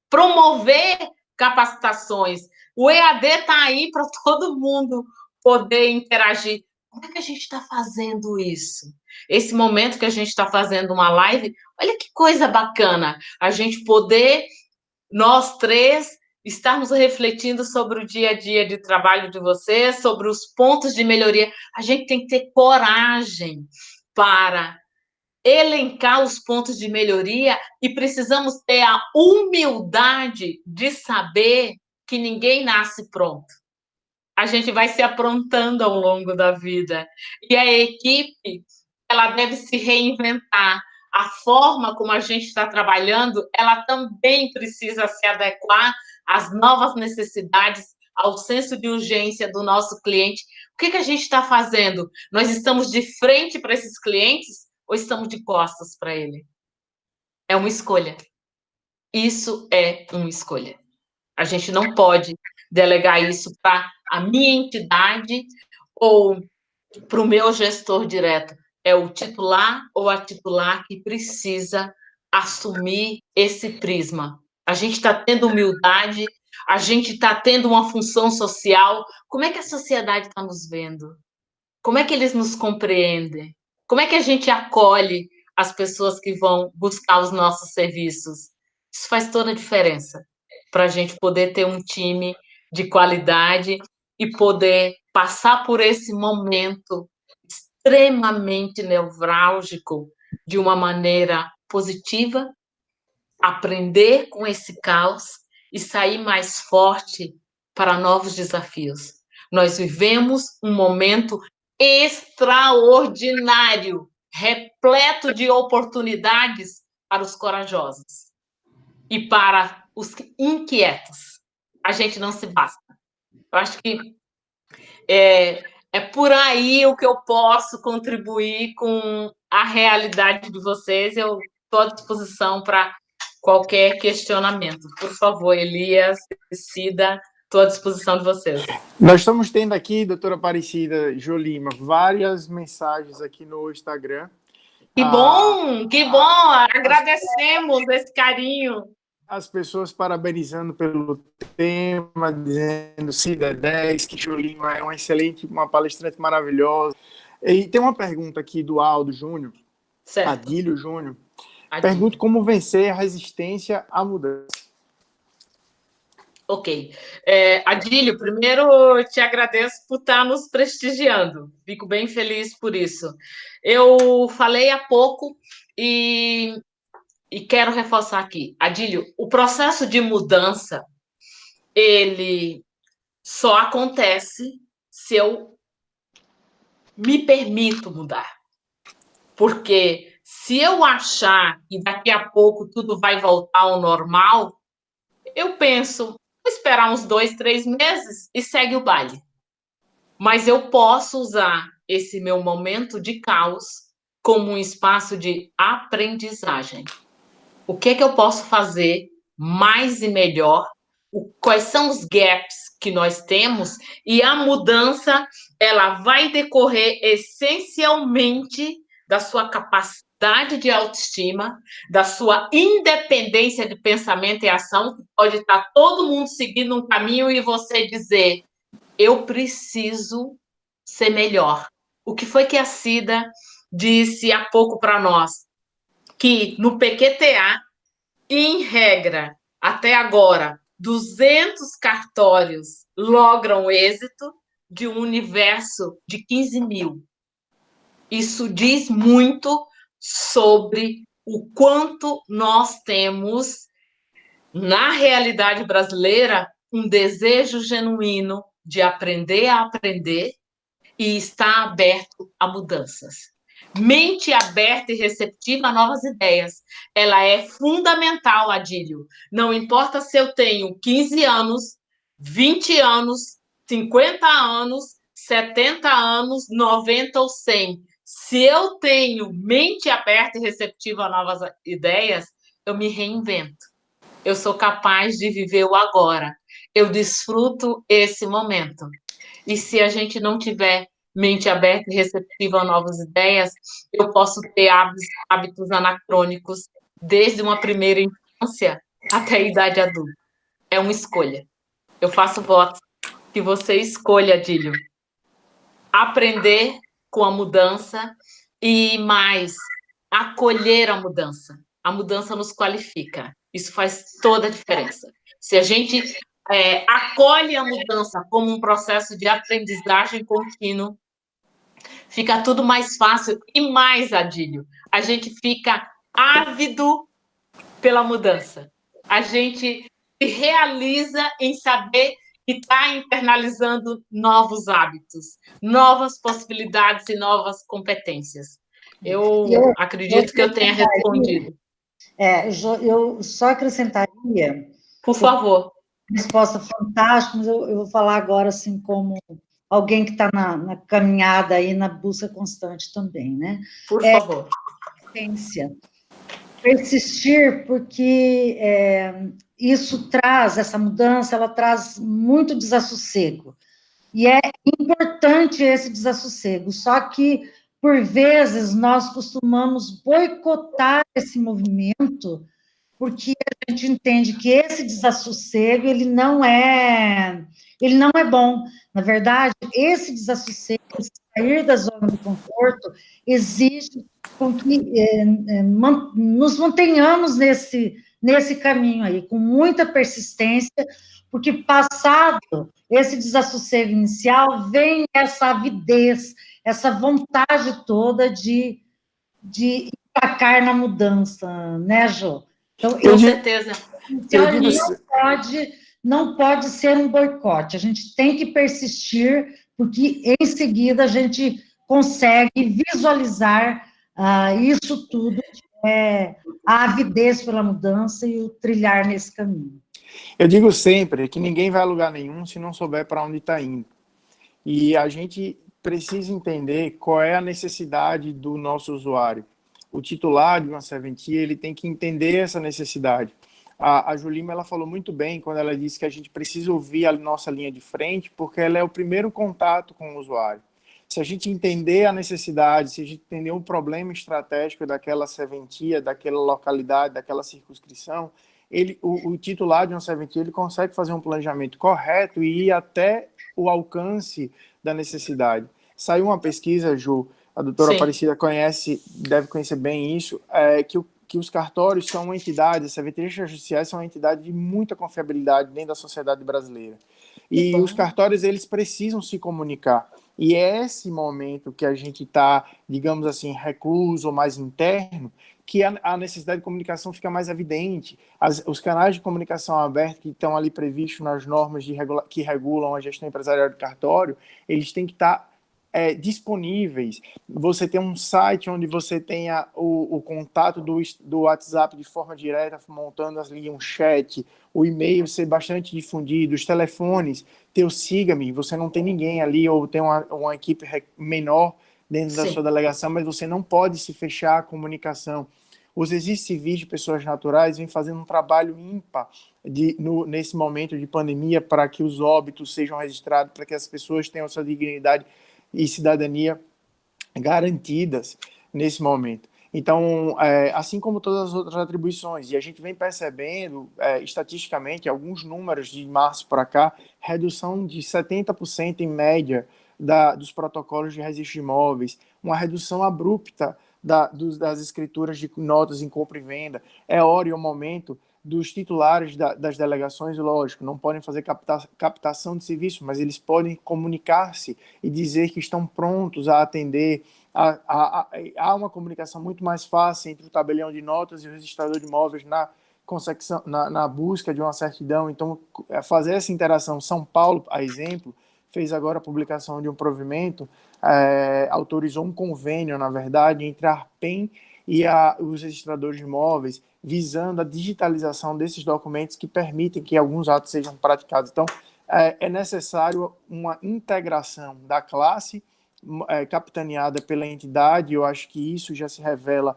promover capacitações. O EAD está aí para todo mundo poder interagir. Como é que a gente está fazendo isso? Esse momento que a gente está fazendo uma live, olha que coisa bacana, a gente poder, nós três, estarmos refletindo sobre o dia a dia de trabalho de vocês, sobre os pontos de melhoria. A gente tem que ter coragem para elencar os pontos de melhoria e precisamos ter a humildade de saber que ninguém nasce pronto. A gente vai se aprontando ao longo da vida. E a equipe, ela deve se reinventar. A forma como a gente está trabalhando, ela também precisa se adequar às novas necessidades, ao senso de urgência do nosso cliente. O que a gente está fazendo? Nós estamos de frente para esses clientes ou estamos de costas para ele? É uma escolha. Isso é uma escolha. A gente não pode delegar isso para a minha entidade ou para o meu gestor direto. É o titular ou a titular que precisa assumir esse prisma. A gente está tendo humildade, a gente está tendo uma função social. Como é que a sociedade está nos vendo? Como é que eles nos compreendem? Como é que a gente acolhe as pessoas que vão buscar os nossos serviços? Isso faz toda a diferença para a gente poder ter um time de qualidade e poder passar por esse momento extremamente nevrálgico de uma maneira positiva, aprender com esse caos e sair mais forte para novos desafios. Nós vivemos um momento extraordinário, repleto de oportunidades para os corajosos e para os inquietos. A gente não se basta. Eu acho que é por aí o que eu posso contribuir com a realidade de vocês. Eu estou à disposição para qualquer questionamento. Por favor, Elias, Cida, estou à disposição de vocês. Nós estamos tendo aqui, doutora Aparecida Jolima, várias mensagens aqui no Instagram. Que bom, que bom! Agradecemos esse carinho. As pessoas parabenizando pelo tema, dizendo Cida 10, que Jolima é uma palestrante maravilhosa. E tem uma pergunta aqui do Aldo Júnior, Adílio Júnior. Pergunta como vencer a resistência à mudança. Ok. Adílio, primeiro eu te agradeço por estar nos prestigiando. Fico bem feliz por isso. Eu falei há pouco e quero reforçar aqui. Adílio, o processo de mudança, ele só acontece se eu me permito mudar. Porque se eu achar que daqui a pouco tudo vai voltar ao normal, eu penso, vou esperar uns 2, 3 meses e segue o baile. Mas eu posso usar esse meu momento de caos como um espaço de aprendizagem. O que eu posso fazer mais e melhor? Quais são os gaps que nós temos? E a mudança, ela vai decorrer essencialmente da sua capacidade de autoestima, da sua independência de pensamento e ação, que pode estar todo mundo seguindo um caminho e você dizer, eu preciso ser melhor. O que foi que a Cida disse há pouco para nós? Que no PQTA, em regra, Até agora, 200 cartórios logram êxito de um universo de 15 mil. Isso diz muito sobre o quanto nós temos, na realidade brasileira, um desejo genuíno de aprender a aprender e estar aberto a mudanças. Mente aberta e receptiva a novas ideias. Ela é fundamental, Adílio. Não importa se eu tenho 15 anos, 20 anos, 50 anos, 70 anos, 90 ou 100. Se eu tenho mente aberta e receptiva a novas ideias, eu me reinvento. Eu sou capaz de viver o agora. Eu desfruto esse momento. E se a gente não tiver mente aberta e receptiva a novas ideias, eu posso ter hábitos anacrônicos desde uma primeira infância até a idade adulta. É uma escolha. Eu faço votos que você escolha, Adílio, aprender com a mudança e mais, acolher a mudança. A mudança nos qualifica. Isso faz toda a diferença. Se a gente acolhe a mudança como um processo de aprendizagem contínuo, fica tudo mais fácil e mais, Adílio. A gente fica ávido pela mudança. A gente se realiza em saber que está internalizando novos hábitos, novas possibilidades e novas competências. Eu acredito que eu tenha respondido. Eu só acrescentaria... Por favor. Resposta fantástica, mas eu vou falar agora, assim, como alguém que está na caminhada aí, na busca constante também, né? Por favor. Persistir, porque isso traz, essa mudança, ela traz muito desassossego. E é importante esse desassossego, só que, por vezes, nós costumamos boicotar esse movimento, porque a gente entende que esse desassossego, ele não é bom. Na verdade, esse desassossego, sair da zona de conforto, exige com que nos mantenhamos nesse caminho aí, com muita persistência, porque passado esse desassossego inicial, vem essa avidez, essa vontade toda de embarcar na mudança, né, Jô? Então, com certeza. Não pode ser um boicote, a gente tem que persistir, porque em seguida a gente consegue visualizar isso tudo, que é a avidez pela mudança e o trilhar nesse caminho. Eu digo sempre que ninguém vai a lugar nenhum se não souber para onde está indo. E a gente precisa entender qual é a necessidade do nosso usuário. O titular de uma serventia, ele tem que entender essa necessidade. A Julima, ela falou muito bem quando ela disse que a gente precisa ouvir a nossa linha de frente, porque ela é o primeiro contato com o usuário. Se a gente entender a necessidade, se a gente entender o problema estratégico daquela serventia, daquela localidade, daquela circunscrição, o titular de uma serventia, ele consegue fazer um planejamento correto e ir até o alcance da necessidade. Saiu uma pesquisa, Ju, a doutora Aparecida deve conhecer bem isso, que os cartórios são uma entidade, as serventias judiciais são uma entidade de muita confiabilidade dentro da sociedade brasileira. E os cartórios, eles precisam se comunicar. E é esse momento que a gente está, digamos assim, recluso ou mais interno, que a necessidade de comunicação fica mais evidente. Os canais de comunicação abertos que estão ali previstos nas normas que regulam a gestão empresarial do cartório, eles têm que estar disponíveis. Você tem um site onde você tenha o contato do WhatsApp de forma direta, montando ali um chat, o e-mail ser bastante difundido, os telefones, ter o Siga-me, você não tem ninguém ali, ou tem uma equipe menor dentro da sua delegação, mas você não pode se fechar a comunicação. Os registros civis de pessoas naturais vêm fazendo um trabalho ímpar nesse momento de pandemia para que os óbitos sejam registrados, para que as pessoas tenham sua dignidade e cidadania garantidas nesse momento. Então, assim como todas as outras atribuições, e a gente vem percebendo, estatisticamente, alguns números de março para cá, redução de 70% em média dos protocolos de registro de imóveis, uma redução abrupta das escrituras de notas em compra e venda, é hora e o momento dos titulares das delegações, lógico, não podem fazer captação de serviço, mas eles podem comunicar-se e dizer que estão prontos a atender. Há uma comunicação muito mais fácil entre o tabelião de notas e o registrador de imóveis na busca de uma certidão. Então, fazer essa interação. São Paulo, a exemplo, fez agora a publicação de um provimento, autorizou um convênio, na verdade, entre a ARPEM e os registradores de imóveis, visando a digitalização desses documentos que permitem que alguns atos sejam praticados. Então, é necessário uma integração da classe, capitaneada pela entidade. Eu acho que isso já se revela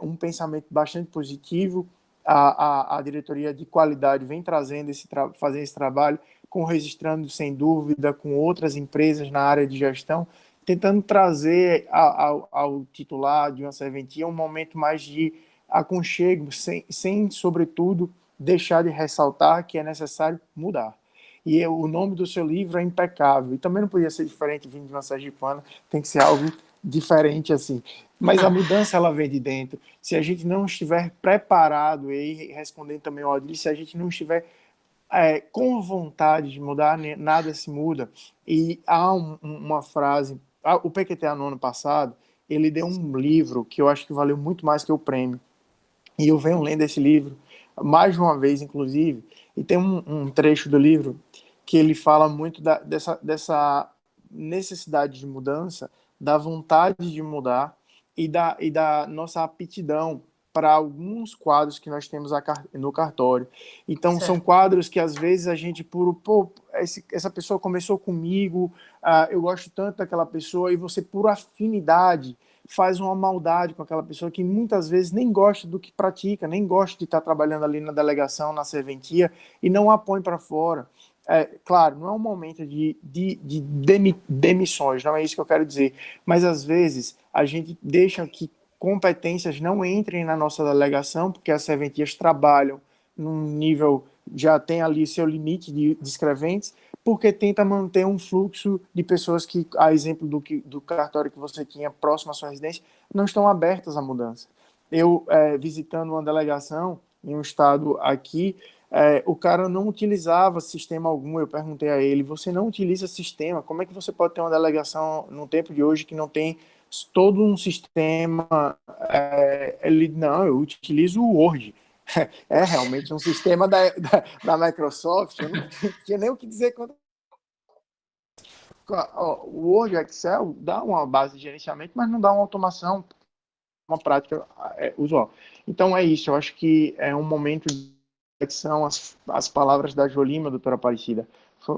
um pensamento bastante positivo. A diretoria de qualidade vem fazendo esse trabalho, com o Registrando Sem Dúvida, com outras empresas na área de gestão, tentando trazer ao titular de uma serventia um momento mais de aconchego, sem, sobretudo, deixar de ressaltar que é necessário mudar. E o nome do seu livro é impecável, e também não podia ser diferente vindo de uma sergipana, tem que ser algo diferente assim. Mas a mudança, ela vem de dentro. Se a gente não estiver preparado, e respondendo também ao Odile, se a gente não estiver com vontade de mudar, nada se muda. E há uma frase, o PQTA no ano passado, ele deu um livro que eu acho que valeu muito mais que o prêmio. E eu venho lendo esse livro mais de uma vez, inclusive, e tem um trecho do livro que ele fala muito dessa necessidade de mudança, da vontade de mudar e da nossa aptidão para alguns quadros que nós temos no cartório. Então, certo. São quadros que, às vezes, a gente, essa pessoa começou comigo, eu gosto tanto daquela pessoa, e você, por afinidade, faz uma maldade com aquela pessoa que muitas vezes nem gosta do que pratica, nem gosta de estar trabalhando ali na delegação, na serventia, e não a põe para fora. Claro, não é um momento de demissões, não é isso que eu quero dizer, mas às vezes a gente deixa que competências não entrem na nossa delegação, porque as serventias trabalham num nível, já tem ali seu limite de escreventes, porque tenta manter um fluxo de pessoas que, a exemplo do cartório que você tinha próximo à sua residência, não estão abertas à mudança. Eu, visitando uma delegação em um estado aqui, o cara não utilizava sistema algum. Eu perguntei a ele, você não utiliza sistema? Como é que você pode ter uma delegação no tempo de hoje que não tem todo um sistema? Ele, não, eu utilizo o Word. É realmente um sistema da Microsoft. Eu não tinha nem o que dizer quanto. O Word, Excel dá uma base de gerenciamento, mas não dá uma automação, uma prática usual. Então é isso, eu acho que é um momento que são as palavras da Jolima, doutora Aparecida,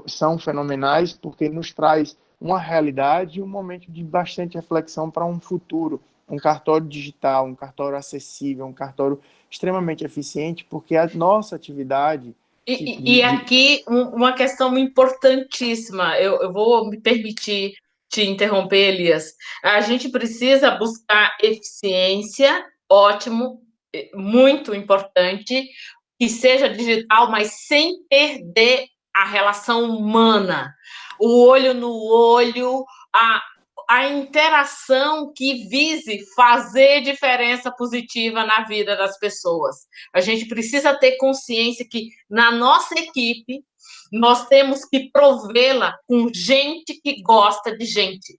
são fenomenais, porque nos traz uma realidade e um momento de bastante reflexão para um futuro, um cartório digital, um cartório acessível, um cartório extremamente eficiente, porque a nossa atividade... E aqui uma questão importantíssima, eu vou me permitir te interromper, Elias. A gente precisa buscar eficiência, ótimo, muito importante, que seja digital, mas sem perder a relação humana, o olho no olho, a interação que vise fazer diferença positiva na vida das pessoas. A gente precisa ter consciência que, na nossa equipe, nós temos que provê-la com gente que gosta de gente.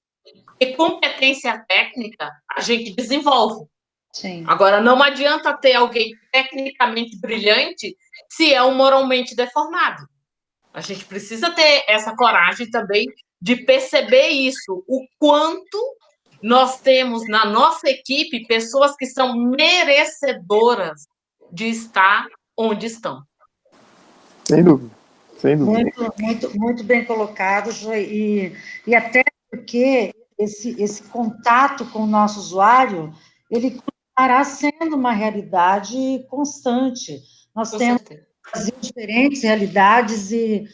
E competência técnica a gente desenvolve. Sim. Agora, não adianta ter alguém tecnicamente brilhante se é um moralmente deformado. A gente precisa ter essa coragem também de perceber isso, o quanto nós temos na nossa equipe pessoas que são merecedoras de estar onde estão. Sem dúvida, sem dúvida. Muito bem colocado, e até porque esse contato com o nosso usuário, ele continuará sendo uma realidade constante. Nós temos diferentes realidades e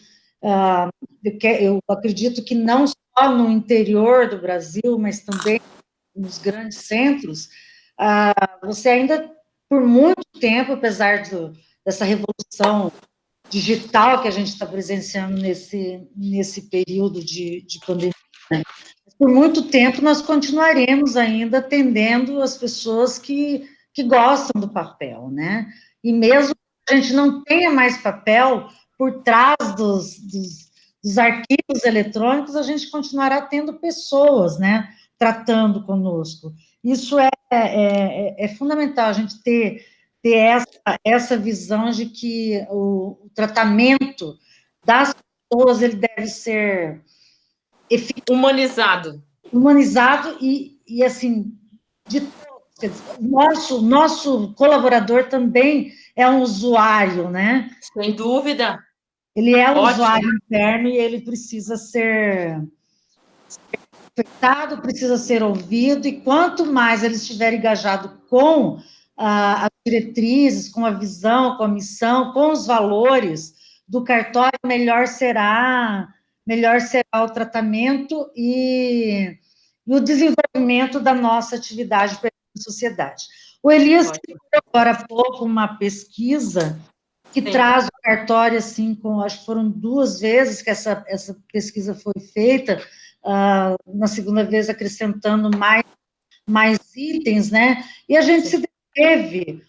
eu acredito que não só no interior do Brasil, mas também nos grandes centros, você ainda, por muito tempo, apesar dessa revolução digital que a gente está presenciando nesse período de pandemia, por muito tempo nós continuaremos ainda atendendo as pessoas que gostam do papel, né? E mesmo que a gente não tenha mais papel, por trás dos arquivos eletrônicos, a gente continuará tendo pessoas, né, tratando conosco. Isso é fundamental, a gente ter essa visão de que o tratamento das pessoas, ele deve ser humanizado e assim, de todos. Nosso colaborador também é um usuário, né? Sem dúvida. Ele é um Ótimo. usuário interno e ele precisa ser respeitado, precisa ser ouvido, e quanto mais ele estiver engajado com as diretrizes, com a visão, com a missão, com os valores do cartório, melhor será o tratamento e o desenvolvimento da nossa atividade para a sociedade. O Elias citou agora há pouco uma pesquisa que traz o cartório, assim, acho que foram 2 vezes que essa pesquisa foi feita, na segunda vez acrescentando mais itens, né? E a gente se deteve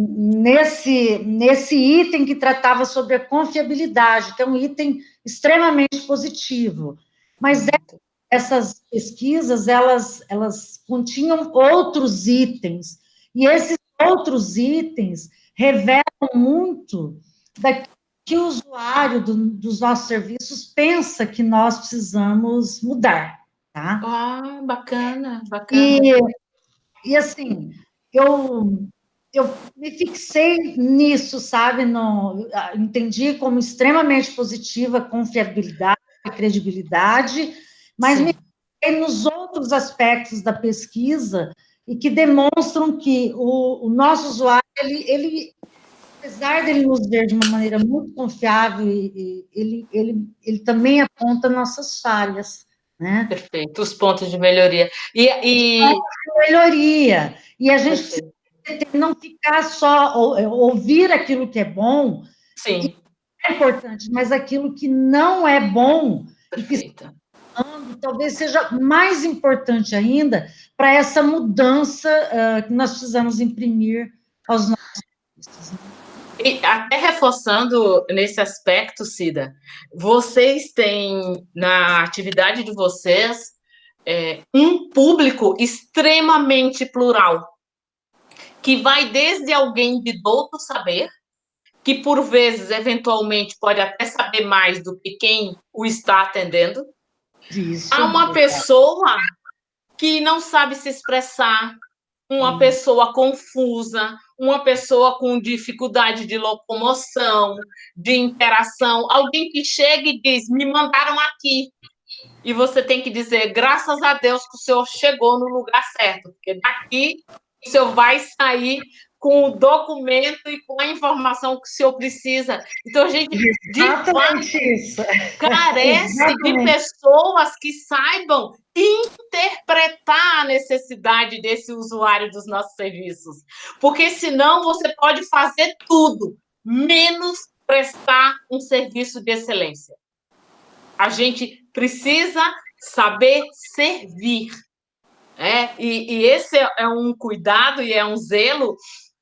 nesse item que tratava sobre a confiabilidade, que é um item extremamente positivo. Mas essas pesquisas, elas continham outros itens, e esses outros itens revelam muito daquilo que o usuário dos nossos serviços pensa que nós precisamos mudar, tá? Ah, bacana. E assim, eu me fixei nisso, sabe? Entendi como extremamente positiva a confiabilidade, a credibilidade, mas me fixei nos outros aspectos da pesquisa e que demonstram que o nosso usuário, ele apesar dele nos ver de uma maneira muito confiável, ele também aponta nossas falhas, né? Perfeito, os pontos de melhoria. Melhoria. E a gente precisa não ficar só ouvir aquilo que é bom, Sim. É importante, mas aquilo que não é bom, Perfeito. Talvez seja mais importante ainda para essa mudança que nós precisamos imprimir aos nossos serviços. E até reforçando nesse aspecto, Cida, vocês têm na atividade de vocês um público extremamente plural, que vai desde alguém de douto saber, que por vezes, eventualmente, pode até saber mais do que quem o está atendendo, a uma pessoa que não sabe se expressar, uma pessoa confusa, uma pessoa com dificuldade de locomoção, de interação, alguém que chega e diz, me mandaram aqui, e você tem que dizer, graças a Deus que o senhor chegou no lugar certo, porque daqui o senhor vai sair com o documento e com a informação que o senhor precisa. Então, a gente, de fato, carece de pessoas que saibam interpretar a necessidade desse usuário dos nossos serviços. Porque, senão, você pode fazer tudo, menos prestar um serviço de excelência. A gente precisa saber servir. E esse é um cuidado e é um zelo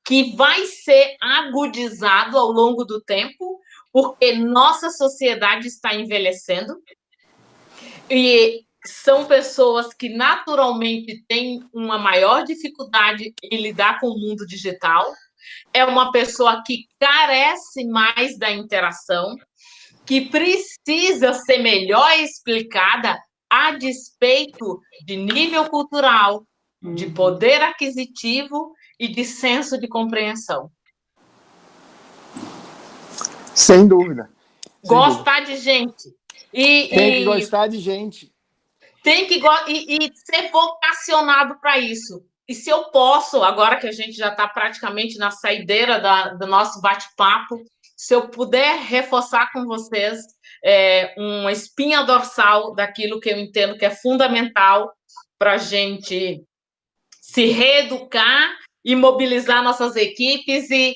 que vai ser agudizado ao longo do tempo, porque nossa sociedade está envelhecendo e são pessoas que naturalmente têm uma maior dificuldade em lidar com o mundo digital, é uma pessoa que carece mais da interação, que precisa ser melhor explicada a despeito de nível cultural, de poder aquisitivo e de senso de compreensão. Sem dúvida. Gostar de gente. Tem que gostar de gente. Tem que ser vocacionado para isso. E se eu posso, agora que a gente já está praticamente na saideira do nosso bate-papo, se eu puder reforçar com vocês uma espinha dorsal daquilo que eu entendo que é fundamental para a gente se reeducar e mobilizar nossas equipes e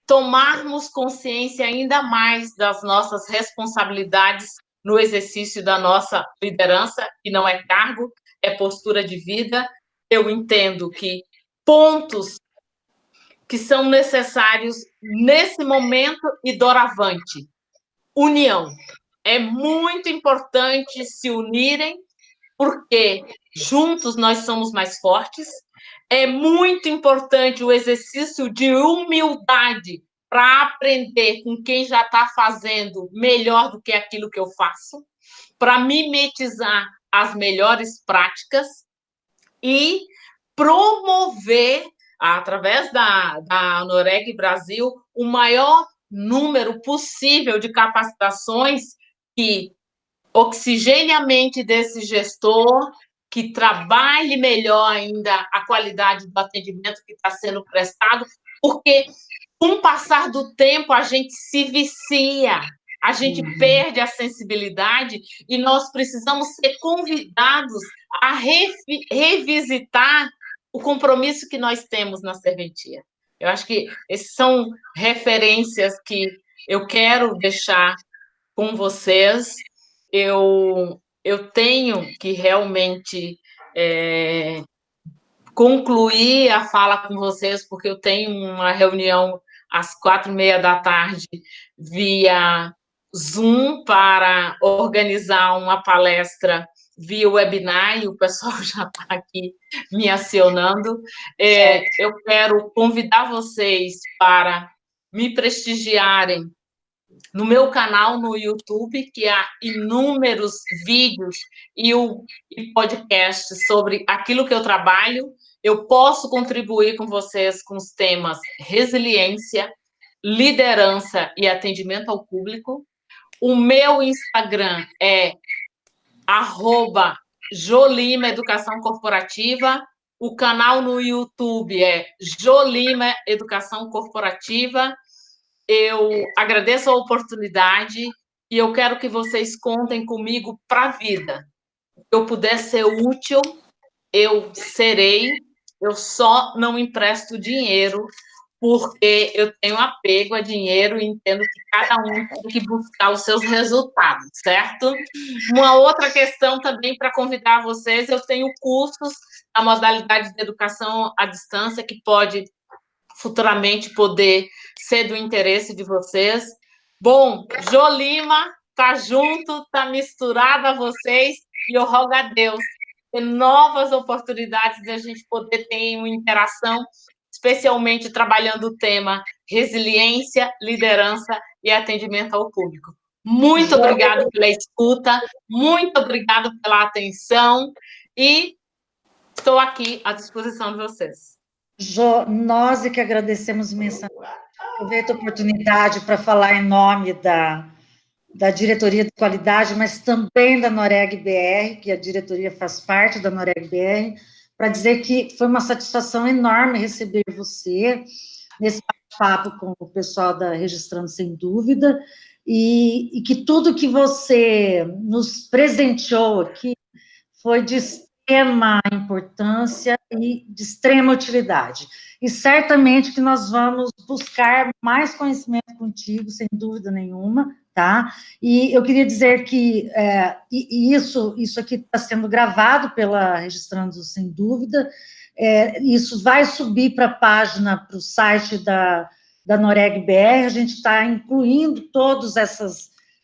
tomarmos consciência ainda mais das nossas responsabilidades no exercício da nossa liderança, que não é cargo, é postura de vida. Eu entendo que pontos que são necessários nesse momento e doravante. União. É muito importante se unirem, porque juntos nós somos mais fortes. É muito importante o exercício de humildade para aprender com quem já está fazendo melhor do que aquilo que eu faço, para mimetizar as melhores práticas e promover, através da Noreg Brasil, o maior número possível de capacitações que oxigene a mente desse gestor, que trabalhe melhor ainda a qualidade do atendimento que está sendo prestado, porque com o passar do tempo a gente se vicia, a gente perde a sensibilidade e nós precisamos ser convidados a revisitar o compromisso que nós temos na serventia. Eu acho que essas são referências que eu quero deixar com vocês. Eu tenho que realmente concluir a fala com vocês, porque eu tenho uma reunião às 4h30 via Zoom para organizar uma palestra via webinar, e o pessoal já está aqui me acionando. Eu quero convidar vocês para me prestigiarem no meu canal no YouTube, que há inúmeros vídeos e podcasts sobre aquilo que eu trabalho. Eu posso contribuir com vocês com os temas resiliência, liderança e atendimento ao público. O meu Instagram é @Jolima Educação Corporativa. O canal no YouTube é Jolima Educação Corporativa. Eu agradeço a oportunidade e eu quero que vocês contem comigo para a vida. Se eu puder ser útil, eu serei. Eu só não empresto dinheiro, porque eu tenho apego a dinheiro e entendo que cada um tem que buscar os seus resultados, certo? Uma outra questão também para convidar vocês, eu tenho cursos na modalidade de educação à distância, que pode futuramente poder ser do interesse de vocês. Bom, Jolima está junto, está misturada a vocês, e eu rogo a Deus ter novas oportunidades de a gente poder ter uma interação, especialmente trabalhando o tema resiliência, liderança e atendimento ao público. Muito obrigada pela escuta, muito obrigada pela atenção, e estou aqui à disposição de vocês. Nós é que agradecemos imensamente. Aproveito a oportunidade para falar em nome da Diretoria de Qualidade, mas também da Noreg BR, que a diretoria faz parte da Noreg BR, para dizer que foi uma satisfação enorme receber você nesse bate-papo com o pessoal da Registrando Sem Dúvida, e que tudo que você nos presenteou aqui foi de extrema importância e de extrema utilidade. E certamente que nós vamos buscar mais conhecimento contigo, sem dúvida nenhuma, tá? E eu queria dizer que isso aqui está sendo gravado pela Registrando Sem Dúvida, isso vai subir para a página, para o site da Noreg BR, a gente está incluindo todas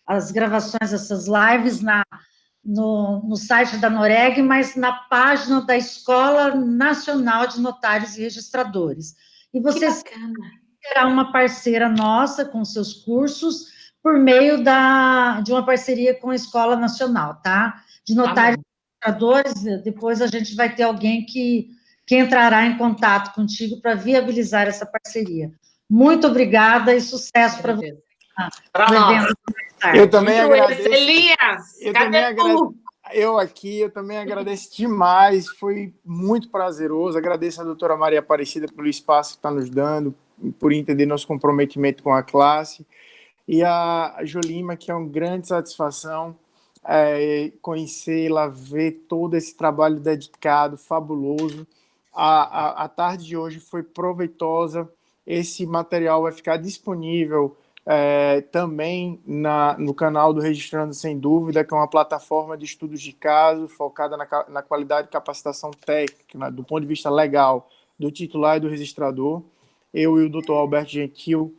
as gravações, essas lives no site da Noreg, mas na página da Escola Nacional de Notários e Registradores. E você será uma parceira nossa com seus cursos, por meio de uma parceria com a Escola Nacional, tá? De Notários e Registradores. Depois a gente vai ter alguém que entrará em contato contigo para viabilizar essa parceria. Muito obrigada e sucesso para você. Para nós. Eu também agradeço. Elias, eu também agradeço demais, foi muito prazeroso. Agradeço a doutora Maria Aparecida pelo espaço que está nos dando, por entender nosso comprometimento com a classe. E a Jolima, que é uma grande satisfação conhecê-la, ver todo esse trabalho dedicado, fabuloso. A tarde de hoje foi proveitosa. Esse material vai ficar disponível também no canal do Registrando Sem Dúvida, que é uma plataforma de estudos de caso focada na qualidade de capacitação técnica, do ponto de vista legal, do titular e do registrador. Eu e o Dr. Alberto Gentil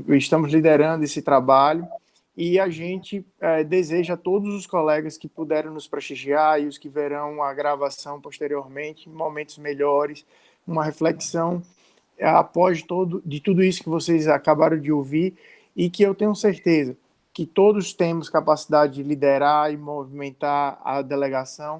estamos liderando esse trabalho e a gente deseja a todos os colegas que puderam nos prestigiar e os que verão a gravação posteriormente, momentos melhores, uma reflexão após de tudo isso que vocês acabaram de ouvir, e que eu tenho certeza que todos temos capacidade de liderar e movimentar a delegação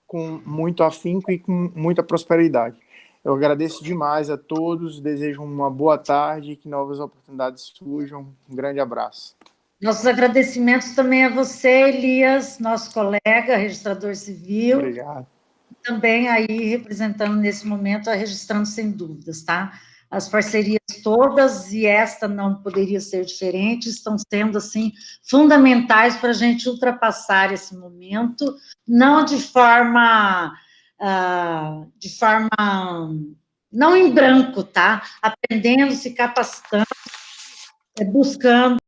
com muito afinco e com muita prosperidade. Eu agradeço demais a todos, desejo uma boa tarde e que novas oportunidades surjam. Um grande abraço. Nossos agradecimentos também a você, Elias, nosso colega, registrador civil. Obrigado. Também aí representando nesse momento a Registrando Sem Dúvidas, tá? As parcerias todas, e esta não poderia ser diferente, estão sendo, assim, fundamentais para a gente ultrapassar esse momento, não de forma não em branco, tá? Aprendendo, se capacitando, buscando